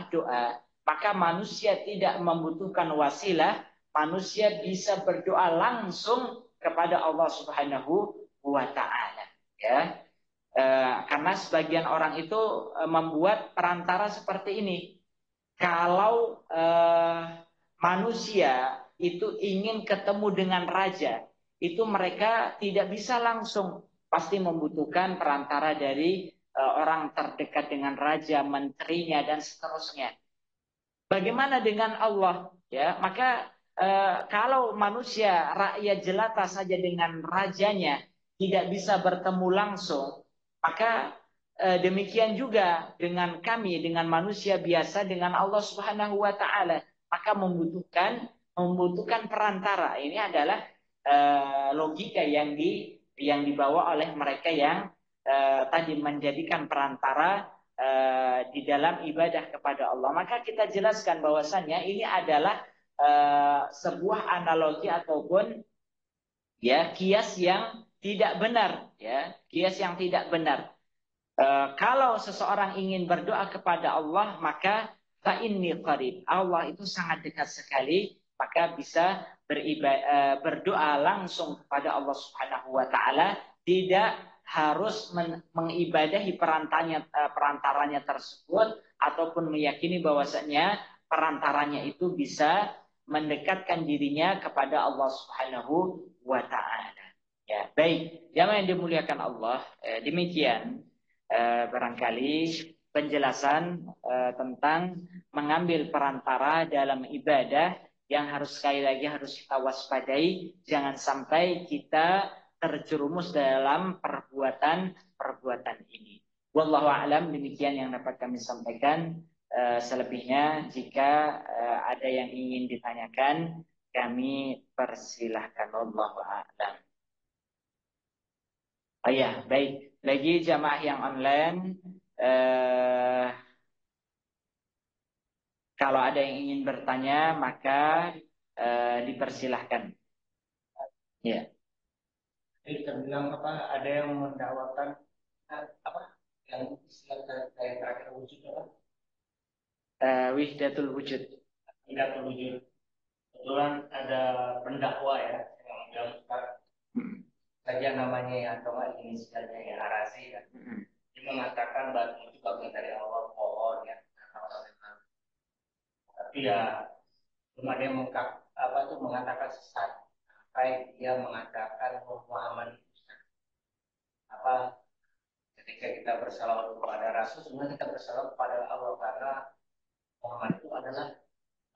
doa, maka manusia tidak membutuhkan wasilah. Manusia bisa berdoa langsung kepada Allah Subhanahu wa taala, ya. Karena sebagian orang itu membuat perantara seperti ini. Kalau manusia itu ingin ketemu dengan raja, itu mereka tidak bisa langsung, pasti membutuhkan perantara dari orang terdekat dengan raja, menterinya dan seterusnya. Bagaimana dengan Allah? Ya, maka kalau manusia rakyat jelata saja dengan rajanya tidak bisa bertemu langsung, maka demikian juga dengan kami, dengan manusia biasa, dengan Allah Subhanahu Wa Taala, maka membutuhkan perantara. Ini adalah logika yang dibawa oleh mereka yang tadi menjadikan perantara di dalam ibadah kepada Allah. Maka kita jelaskan bahwasannya ini adalah sebuah analogi ataupun ya kias yang tidak benar, ya kias yang tidak benar. Kalau seseorang ingin berdoa kepada Allah, maka fa inni qarib, Allah itu sangat dekat sekali, maka bisa berdoa langsung kepada Allah Subhanahu Wa Taala, tidak harus mengibadahi perantaranya tersebut ataupun meyakini bahwasanya perantaranya itu bisa mendekatkan dirinya kepada Allah Subhanahu Wa Taala. Ya, baik, jamaah yang dimuliakan Allah, demikian barangkali penjelasan tentang mengambil perantara dalam ibadah yang sekali lagi harus kita waspadai, jangan sampai kita terjerumus dalam perbuatan ini. Wallahu a'lam, demikian yang dapat kami sampaikan. Selebihnya jika ada yang ingin ditanyakan, kami persilahkan. Wallahu a'lam. Oh ya, baik. Bagi jamaah yang online, kalau ada yang ingin bertanya, maka dipersilahkan. Ya. Jadi terbilang apa? Ada yang mendakwakan apa? Yang istilah kayak terakhir wujud apa? Wihdatul wujud. Wihdatul wujud. Kebetulan ada pendakwa ya yang bilang saja namanya ya atau inisialnya ya Arazi ya. Dia mengatakan batu itu bagian dari Allah, pohon ya. Tapi ya belum ada yang apa tuh mengatakan sesat. Sampai dia mengatakan Muhammad itu apa ketika kita bersalawat kepada Rasul sebenarnya kita bersalawat kepada Allah karena Muhammad itu adalah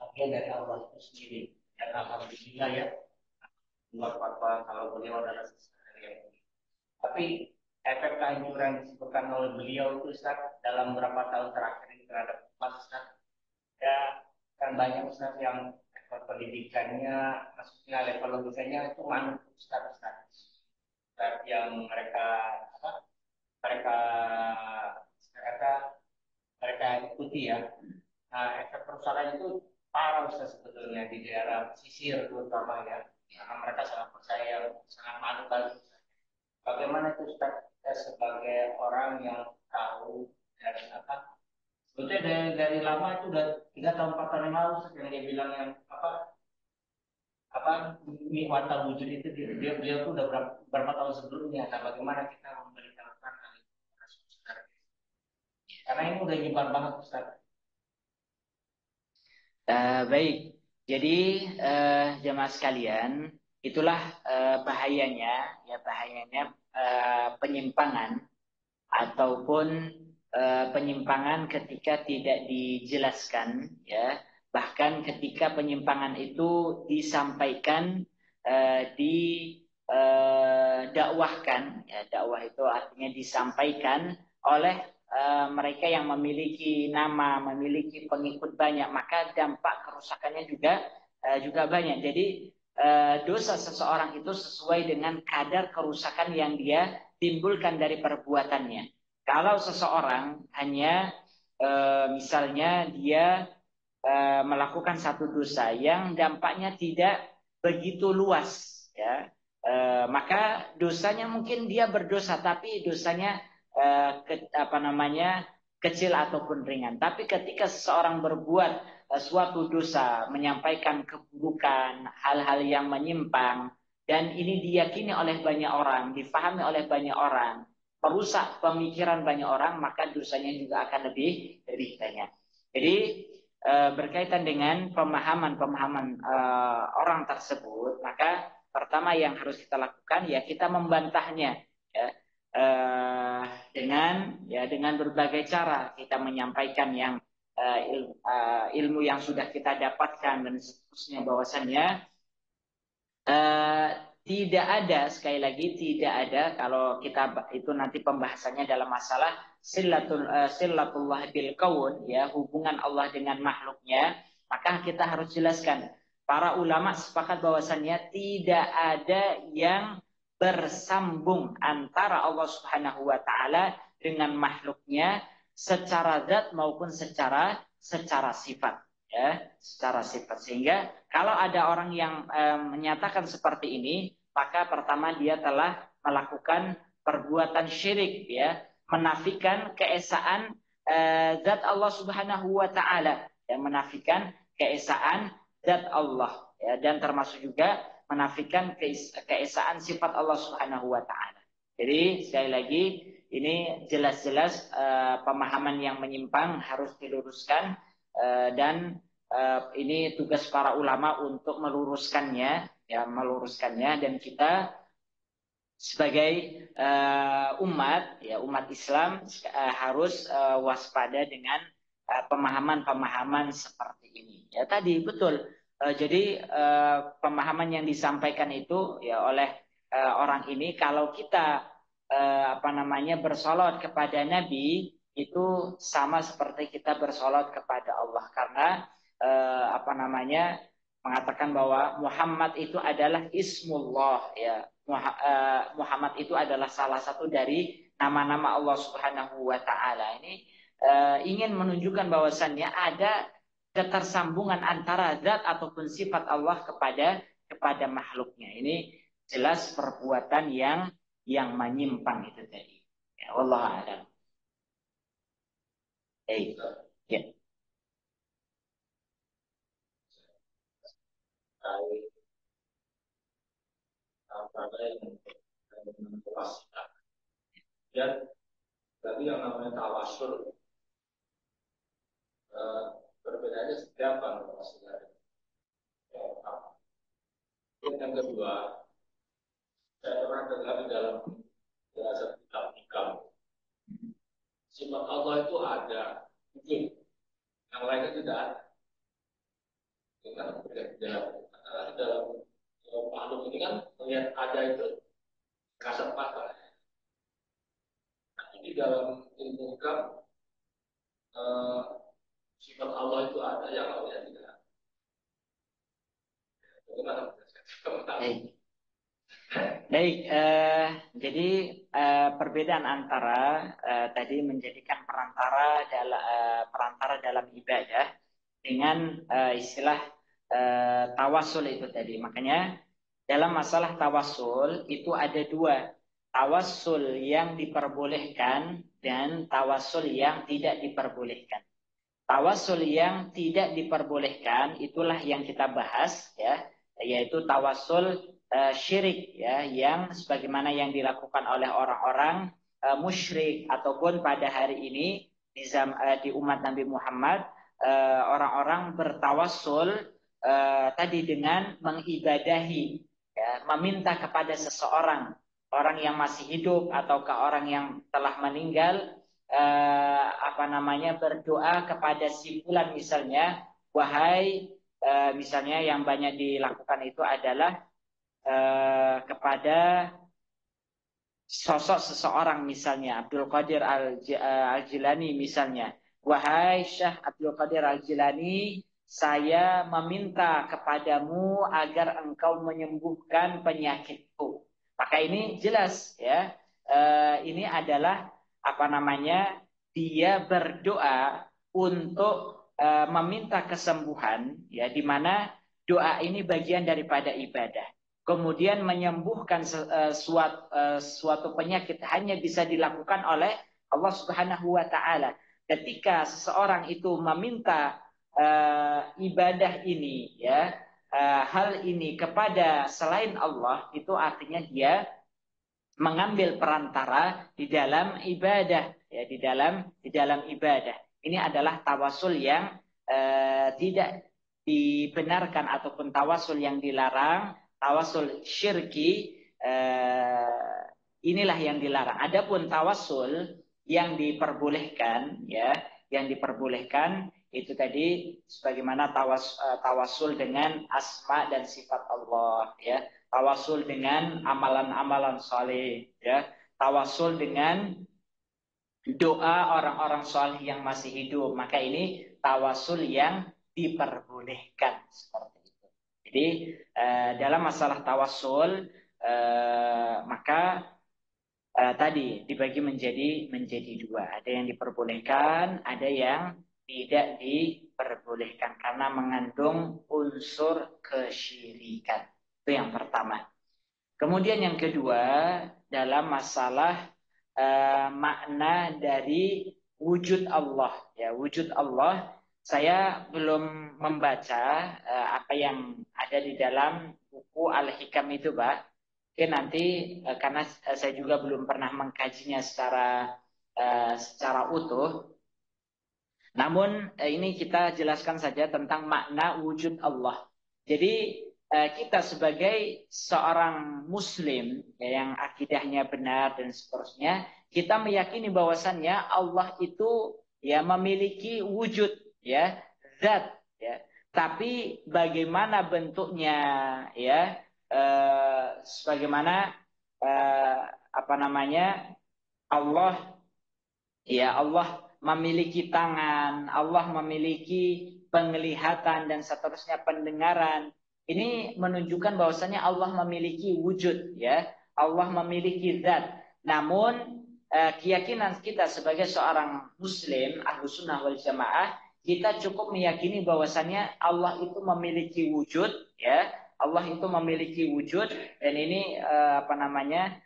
bagian dari Allah itu sendiri. Dan alhamdulillah ya buat fatwa kalau beliau adalah sesuatu yang ini. Tapi efek kehancuran yang disebutkan oleh beliau itu Ustaz dalam beberapa tahun terakhir ini terhadap umat Ustaz ya kan banyak Ustaz yang level pendidikannya maksudnya level logikanya itu manut Ustaz yang mereka apa mereka mereka mereka ikuti ya. Nah, efek kerusakan itu parah Ustaz sebetulnya di daerah pesisir terutama ya. Karena mereka sangat percaya, sangat manut lagi. Bagaimana itu Ustaz kita sebagai orang yang tahu dari apa? Sebetulnya dari lama itu udah 3 tahun 4 tahun yang lalu Ustaz, yang dia bilang yang apa wata wujud itu beliau tuh udah berapa tahun sebelumnya. Nah, bagaimana kita memberitahukan hal itu kepada saudara? Karena ini udah nyebar banget Ustaz. Baik, jadi jemaah sekalian, itulah bahayanya penyimpangan ataupun penyimpangan ketika tidak dijelaskan, ya. Bahkan ketika penyimpangan itu disampaikan, didakwahkan, ya, dakwah itu artinya disampaikan oleh mereka yang memiliki nama, memiliki pengikut banyak, maka dampak kerusakannya juga banyak. Jadi dosa seseorang itu sesuai dengan kadar kerusakan yang dia timbulkan dari perbuatannya. Kalau seseorang hanya misalnya dia melakukan satu dosa yang dampaknya tidak begitu luas, ya, maka dosanya mungkin dia berdosa, tapi dosanya kecil ataupun ringan. Tapi ketika seseorang berbuat suatu dosa, menyampaikan keburukan, hal-hal yang menyimpang, dan ini diyakini oleh banyak orang, difahami oleh banyak orang, merusak pemikiran banyak orang, maka dosanya juga akan lebih banyak. Jadi berkaitan dengan pemahaman orang tersebut, maka pertama yang harus kita lakukan ya kita membantahnya ya dengan berbagai cara kita menyampaikan yang ilmu yang sudah kita dapatkan dan seterusnya bahwasannya tidak ada, sekali lagi tidak ada kalau kita itu nanti pembahasannya dalam masalah silatullah bil kaun ya hubungan Allah dengan makhluknya, maka kita harus jelaskan para ulama sepakat bahwasannya tidak ada yang bersambung antara Allah Subhanahu wa taala dengan makhluknya secara zat maupun secara sifat ya, secara sifat. Sehingga kalau ada orang yang menyatakan seperti ini, maka pertama dia telah melakukan perbuatan syirik ya, menafikan keesaan zat Allah Subhanahu wa taala, ya, menafikan keesaan zat Allah ya, dan termasuk juga menafikan keesaan sifat Allah Subhanahu wa taala. Jadi sekali lagi ini jelas-jelas pemahaman yang menyimpang harus diluruskan dan ini tugas para ulama untuk meluruskannya dan kita sebagai umat Islam harus waspada dengan pemahaman-pemahaman seperti ini. Ya tadi betul. Jadi pemahaman yang disampaikan itu ya oleh orang ini kalau kita bersolawat kepada Nabi itu sama seperti kita bersolawat kepada Allah karena mengatakan bahwa Muhammad itu adalah ismullah ya. Muhammad itu adalah salah satu dari nama-nama Allah Subhanahu wa taala. Ini ingin menunjukkan bahwasannya ada ketersambungan antara zat ataupun sifat Allah kepada makhluknya. Ini jelas perbuatan yang menyimpang itu tadi. Ya, wallahu a'lam. Ya. Dan tapi yang namanya tawasul perbedaannya seperti apa tawasulnya? Yang kedua, saya pernah dengar di dalam bahasa kitab-kitab sifat Allah itu ada wujud, yang lainnya tidak ada. Kita karena dalam makhluk ini kan melihat ada itu kasat mata. Jadi dalam ilmu hikam sifat Allah itu ada, yang lainnya tidak ada. Bagaimana? Baik, jadi perbedaan antara tadi menjadikan perantara dalam ibadah dengan istilah tawasul itu tadi. Makanya dalam masalah tawasul itu ada dua, tawasul yang diperbolehkan dan tawasul yang tidak diperbolehkan. Tawasul yang tidak diperbolehkan itulah yang kita bahas ya, yaitu tawasul syirik ya, yang sebagaimana yang dilakukan oleh orang-orang musyrik ataupun pada hari ini di umat Nabi Muhammad orang-orang bertawassul tadi dengan mengibadahi ya, meminta kepada seseorang, orang yang masih hidup ataukah orang yang telah meninggal berdoa kepada si fulan misalnya, wahai misalnya yang banyak dilakukan itu adalah kepada sosok seseorang misalnya Abdul Qadir Al-Jilani misalnya, wahai Syekh Abdul Qadir Al-Jilani, saya meminta kepadamu agar engkau menyembuhkan penyakitku. Maka ini jelas ya, ini adalah dia berdoa untuk meminta kesembuhan ya, di mana doa ini bagian daripada ibadah. Kemudian menyembuhkan suatu penyakit hanya bisa dilakukan oleh Allah Subhanahu wa taala. Ketika seseorang itu meminta ibadah ini ya, hal ini kepada selain Allah, itu artinya dia mengambil perantara di dalam ibadah ya, di dalam ibadah. Ini adalah tawasul yang tidak dibenarkan ataupun tawasul yang dilarang tawasul syirki inilah yang dilarang. Adapun tawasul yang diperbolehkan, ya, yang diperbolehkan itu tadi sebagaimana tawasul dengan asma dan sifat Allah, ya, tawasul dengan amalan-amalan saleh, ya, tawasul dengan doa orang-orang saleh yang masih hidup, maka ini tawasul yang diperbolehkan seperti itu. Jadi dalam masalah tawasul maka tadi dibagi menjadi dua. Ada yang diperbolehkan, ada yang tidak diperbolehkan karena mengandung unsur kesyirikan. Itu yang pertama. Kemudian yang kedua, dalam masalah makna dari wujud Allah. Ya, wujud Allah, saya belum membaca apa yang ada di dalam buku Al-Hikam itu, Pak. Oke, nanti karena saya juga belum pernah mengkajinya secara utuh. Namun ini kita jelaskan saja tentang makna wujud Allah. Jadi kita sebagai seorang Muslim ya, yang akidahnya benar dan seterusnya, kita meyakini bahwasannya Allah itu ya memiliki wujud, ya, zat, ya. Tapi bagaimana bentuknya, ya, sebagaimana apa namanya, Allah, ya, Allah memiliki tangan, Allah memiliki penglihatan dan seterusnya, pendengaran. Ini menunjukkan bahwasanya Allah memiliki wujud, ya. Allah memiliki zat. Namun keyakinan kita sebagai seorang Muslim Ahlus Sunnah wal Jamaah, kita cukup meyakini bahwasanya Allah itu memiliki wujud, ya. Allah itu memiliki wujud, dan ini apa namanya,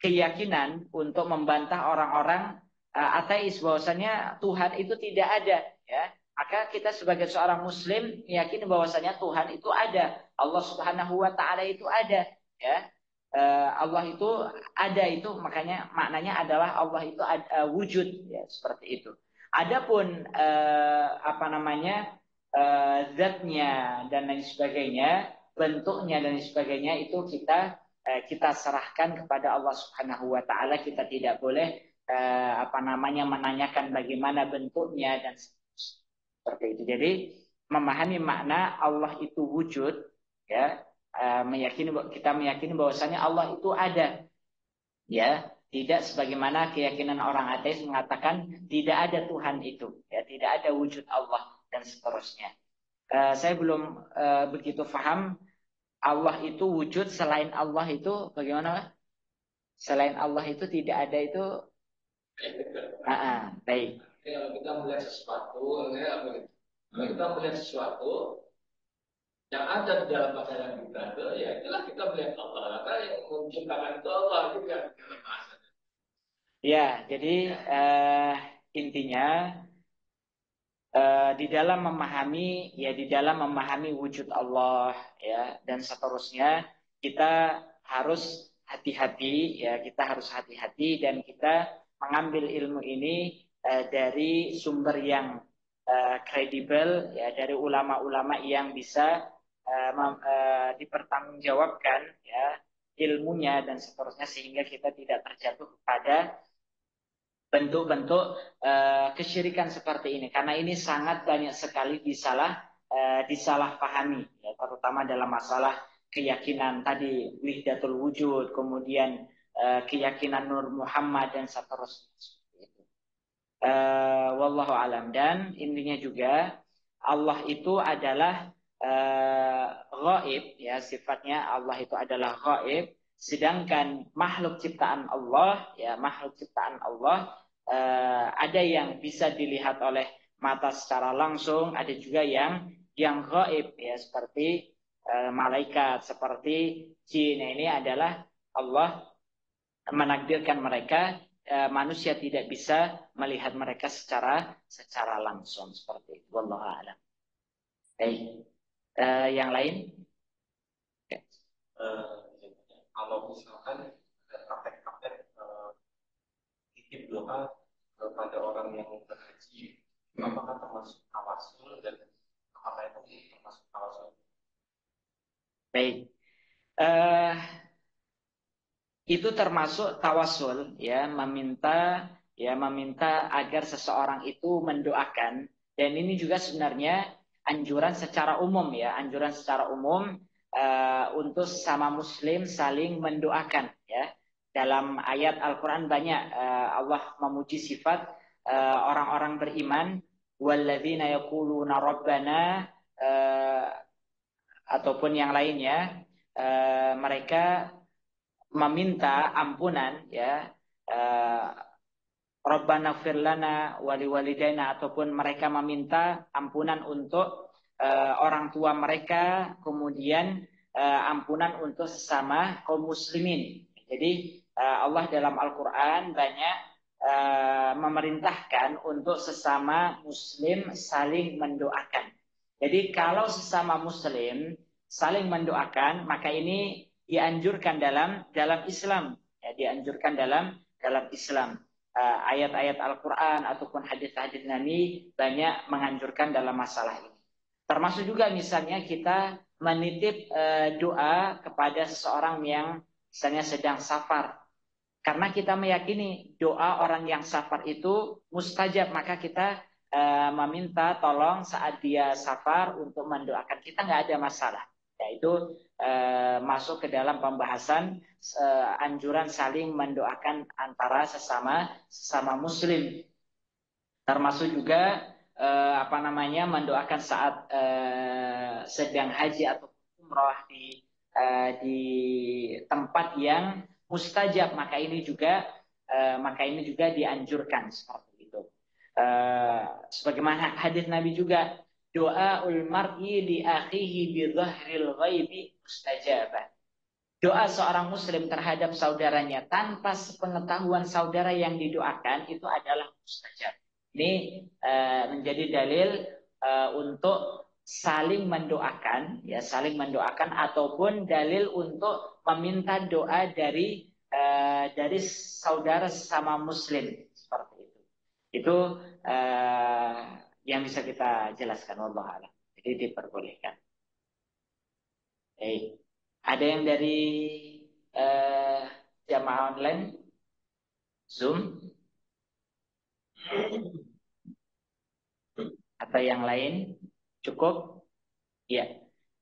keyakinan untuk membantah orang-orang ateis bahwasanya Tuhan itu tidak ada, ya. Maka kita sebagai seorang Muslim meyakini bahwasanya Tuhan itu ada, Allah Subhanahu wa taala itu ada, ya. Allah itu ada, itu makanya maknanya adalah Allah itu wujud, ya, seperti itu. Adapun apa namanya, zatnya dan lain sebagainya, bentuknya dan lain sebagainya, itu kita serahkan kepada Allah Subhanahu wa taala. Kita tidak boleh apa namanya, menanyakan bagaimana bentuknya dan seperti itu. Jadi memahami makna Allah itu wujud, ya, kita meyakini bahwasanya Allah itu ada, ya, tidak sebagaimana keyakinan orang ateis mengatakan tidak ada Tuhan itu, ya, tidak ada wujud Allah dan seterusnya. Saya belum begitu paham Allah itu wujud, selain Allah itu bagaimana? Selain Allah itu tidak ada itu. Baik. Kalau kita melihat sesuatu, kalau kita melihat sesuatu yang ada di dalam pandangan kita, ya itulah kita melihat Allah. Karena yang menciptakan itu Allah juga. Ya, jadi intinya di dalam memahami wujud Allah, ya, dan seterusnya, kita harus hati-hati, ya, kita harus hati-hati, dan kita mengambil ilmu ini dari sumber yang kredibel, ya, dari ulama-ulama yang bisa dipertanggungjawabkan, ya, ilmunya dan seterusnya, sehingga kita tidak terjatuh kepada bentuk-bentuk kesyirikan seperti ini, karena ini sangat banyak sekali disalahpahami, ya, terutama dalam masalah keyakinan tadi wihdatul wujud, kemudian keyakinan Nur Muhammad dan seterusnya. Wallahu alam. Dan intinya juga Allah itu adalah ghaib, ya, sifatnya Allah itu adalah ghaib, sedangkan makhluk ciptaan Allah, ya, makhluk ciptaan Allah ada yang bisa dilihat oleh mata secara langsung, ada juga yang ghaib, ya, seperti malaikat, seperti jin. Ini adalah Allah menakdirkan mereka, manusia tidak bisa melihat mereka secara langsung, seperti itu. Wallahu a'lam. Baik. Yang lain? Kalau misalkan ada praktek-praktek titip doa kepada orang yang berhaji, apakah termasuk tawasul, dan apakah itu termasuk Baik. Itu termasuk tawasul, ya, meminta agar seseorang itu mendoakan. Dan ini juga sebenarnya anjuran secara umum, ya, anjuran secara umum untuk sesama muslim saling mendoakan, ya. Dalam ayat Al-Qur'an banyak Allah memuji sifat orang-orang beriman, walladzina yaquluna rabbana, ataupun yang lainnya, mereka meminta ampunan, ya, Rabbana fir lana wali walidaina, ataupun mereka meminta ampunan untuk orang tua mereka, kemudian ampunan untuk sesama kaum muslimin. Jadi Allah dalam Al-Qur'an banyak memerintahkan untuk sesama muslim saling mendoakan. Jadi kalau sesama muslim saling mendoakan, maka ini dianjurkan dalam Islam, ya, dianjurkan dalam Islam. Ayat-ayat Al-Quran ataupun hadis-hadis Nabi banyak menganjurkan dalam masalah ini. Termasuk juga misalnya kita menitip doa kepada seseorang yang misalnya sedang safar. Karena kita meyakini doa orang yang safar itu mustajab, maka kita meminta tolong saat dia safar untuk mendoakan. Kita nggak ada masalah. Yaitu masuk ke dalam pembahasan anjuran saling mendoakan antara sesama muslim. Termasuk juga mendoakan saat sedang haji atau umroh di tempat yang mustajab, maka ini juga dianjurkan seperti itu. Sebagaimana hadis Nabi juga, doaul mar'i li akhihi bi dhahril ghaibi mustajabah. Doa seorang muslim terhadap saudaranya tanpa sepengetahuan saudara yang didoakan itu adalah mustajab. Ini menjadi dalil untuk saling mendoakan, ya, saling mendoakan, ataupun dalil untuk meminta doa dari saudara sesama muslim seperti itu. Itu yang bisa kita jelaskan, wallahu a'lam. Jadi diperbolehkan. Ada yang dari jamaah online Zoom atau yang lain? Cukup? Ya.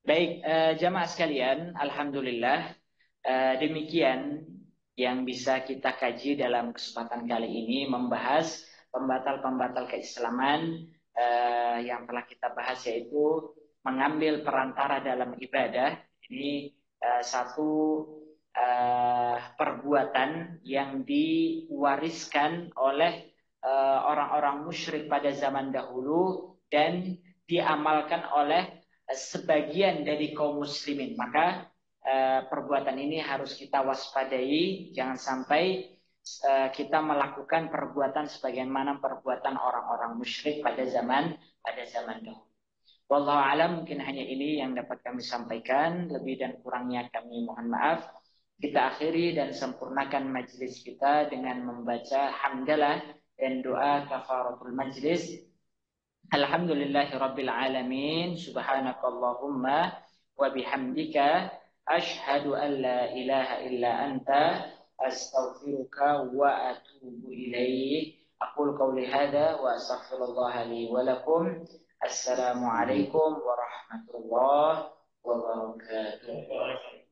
Baik, jamaah sekalian, alhamdulillah demikian yang bisa kita kaji dalam kesempatan kali ini, membahas pembatal-pembatal keislaman yang telah kita bahas, yaitu mengambil perantara dalam ibadah. Ini satu perbuatan yang diwariskan oleh orang-orang musyrik pada zaman dahulu dan diamalkan oleh sebagian dari kaum muslimin. Maka perbuatan ini harus kita waspadai, jangan sampai kita melakukan perbuatan sebagaimana perbuatan orang-orang musyrik pada zaman dahulu. Wallahu a'lam, mungkin hanya ini yang dapat kami sampaikan, lebih dan kurangnya kami mohon maaf. Kita akhiri dan sempurnakan majelis kita dengan membaca hamdalah dan doa kafaratul majlis. Alhamdulillahirabbil alamin, subhanakallahumma wa bihamdika asyhadu an la ilaha illa anta astaghfiruka wa atubu ilaik. Aqul qawli hadza wa astaghfirullah li wa lakum. Assalamualaikum warahmatullahi wabarakatuh.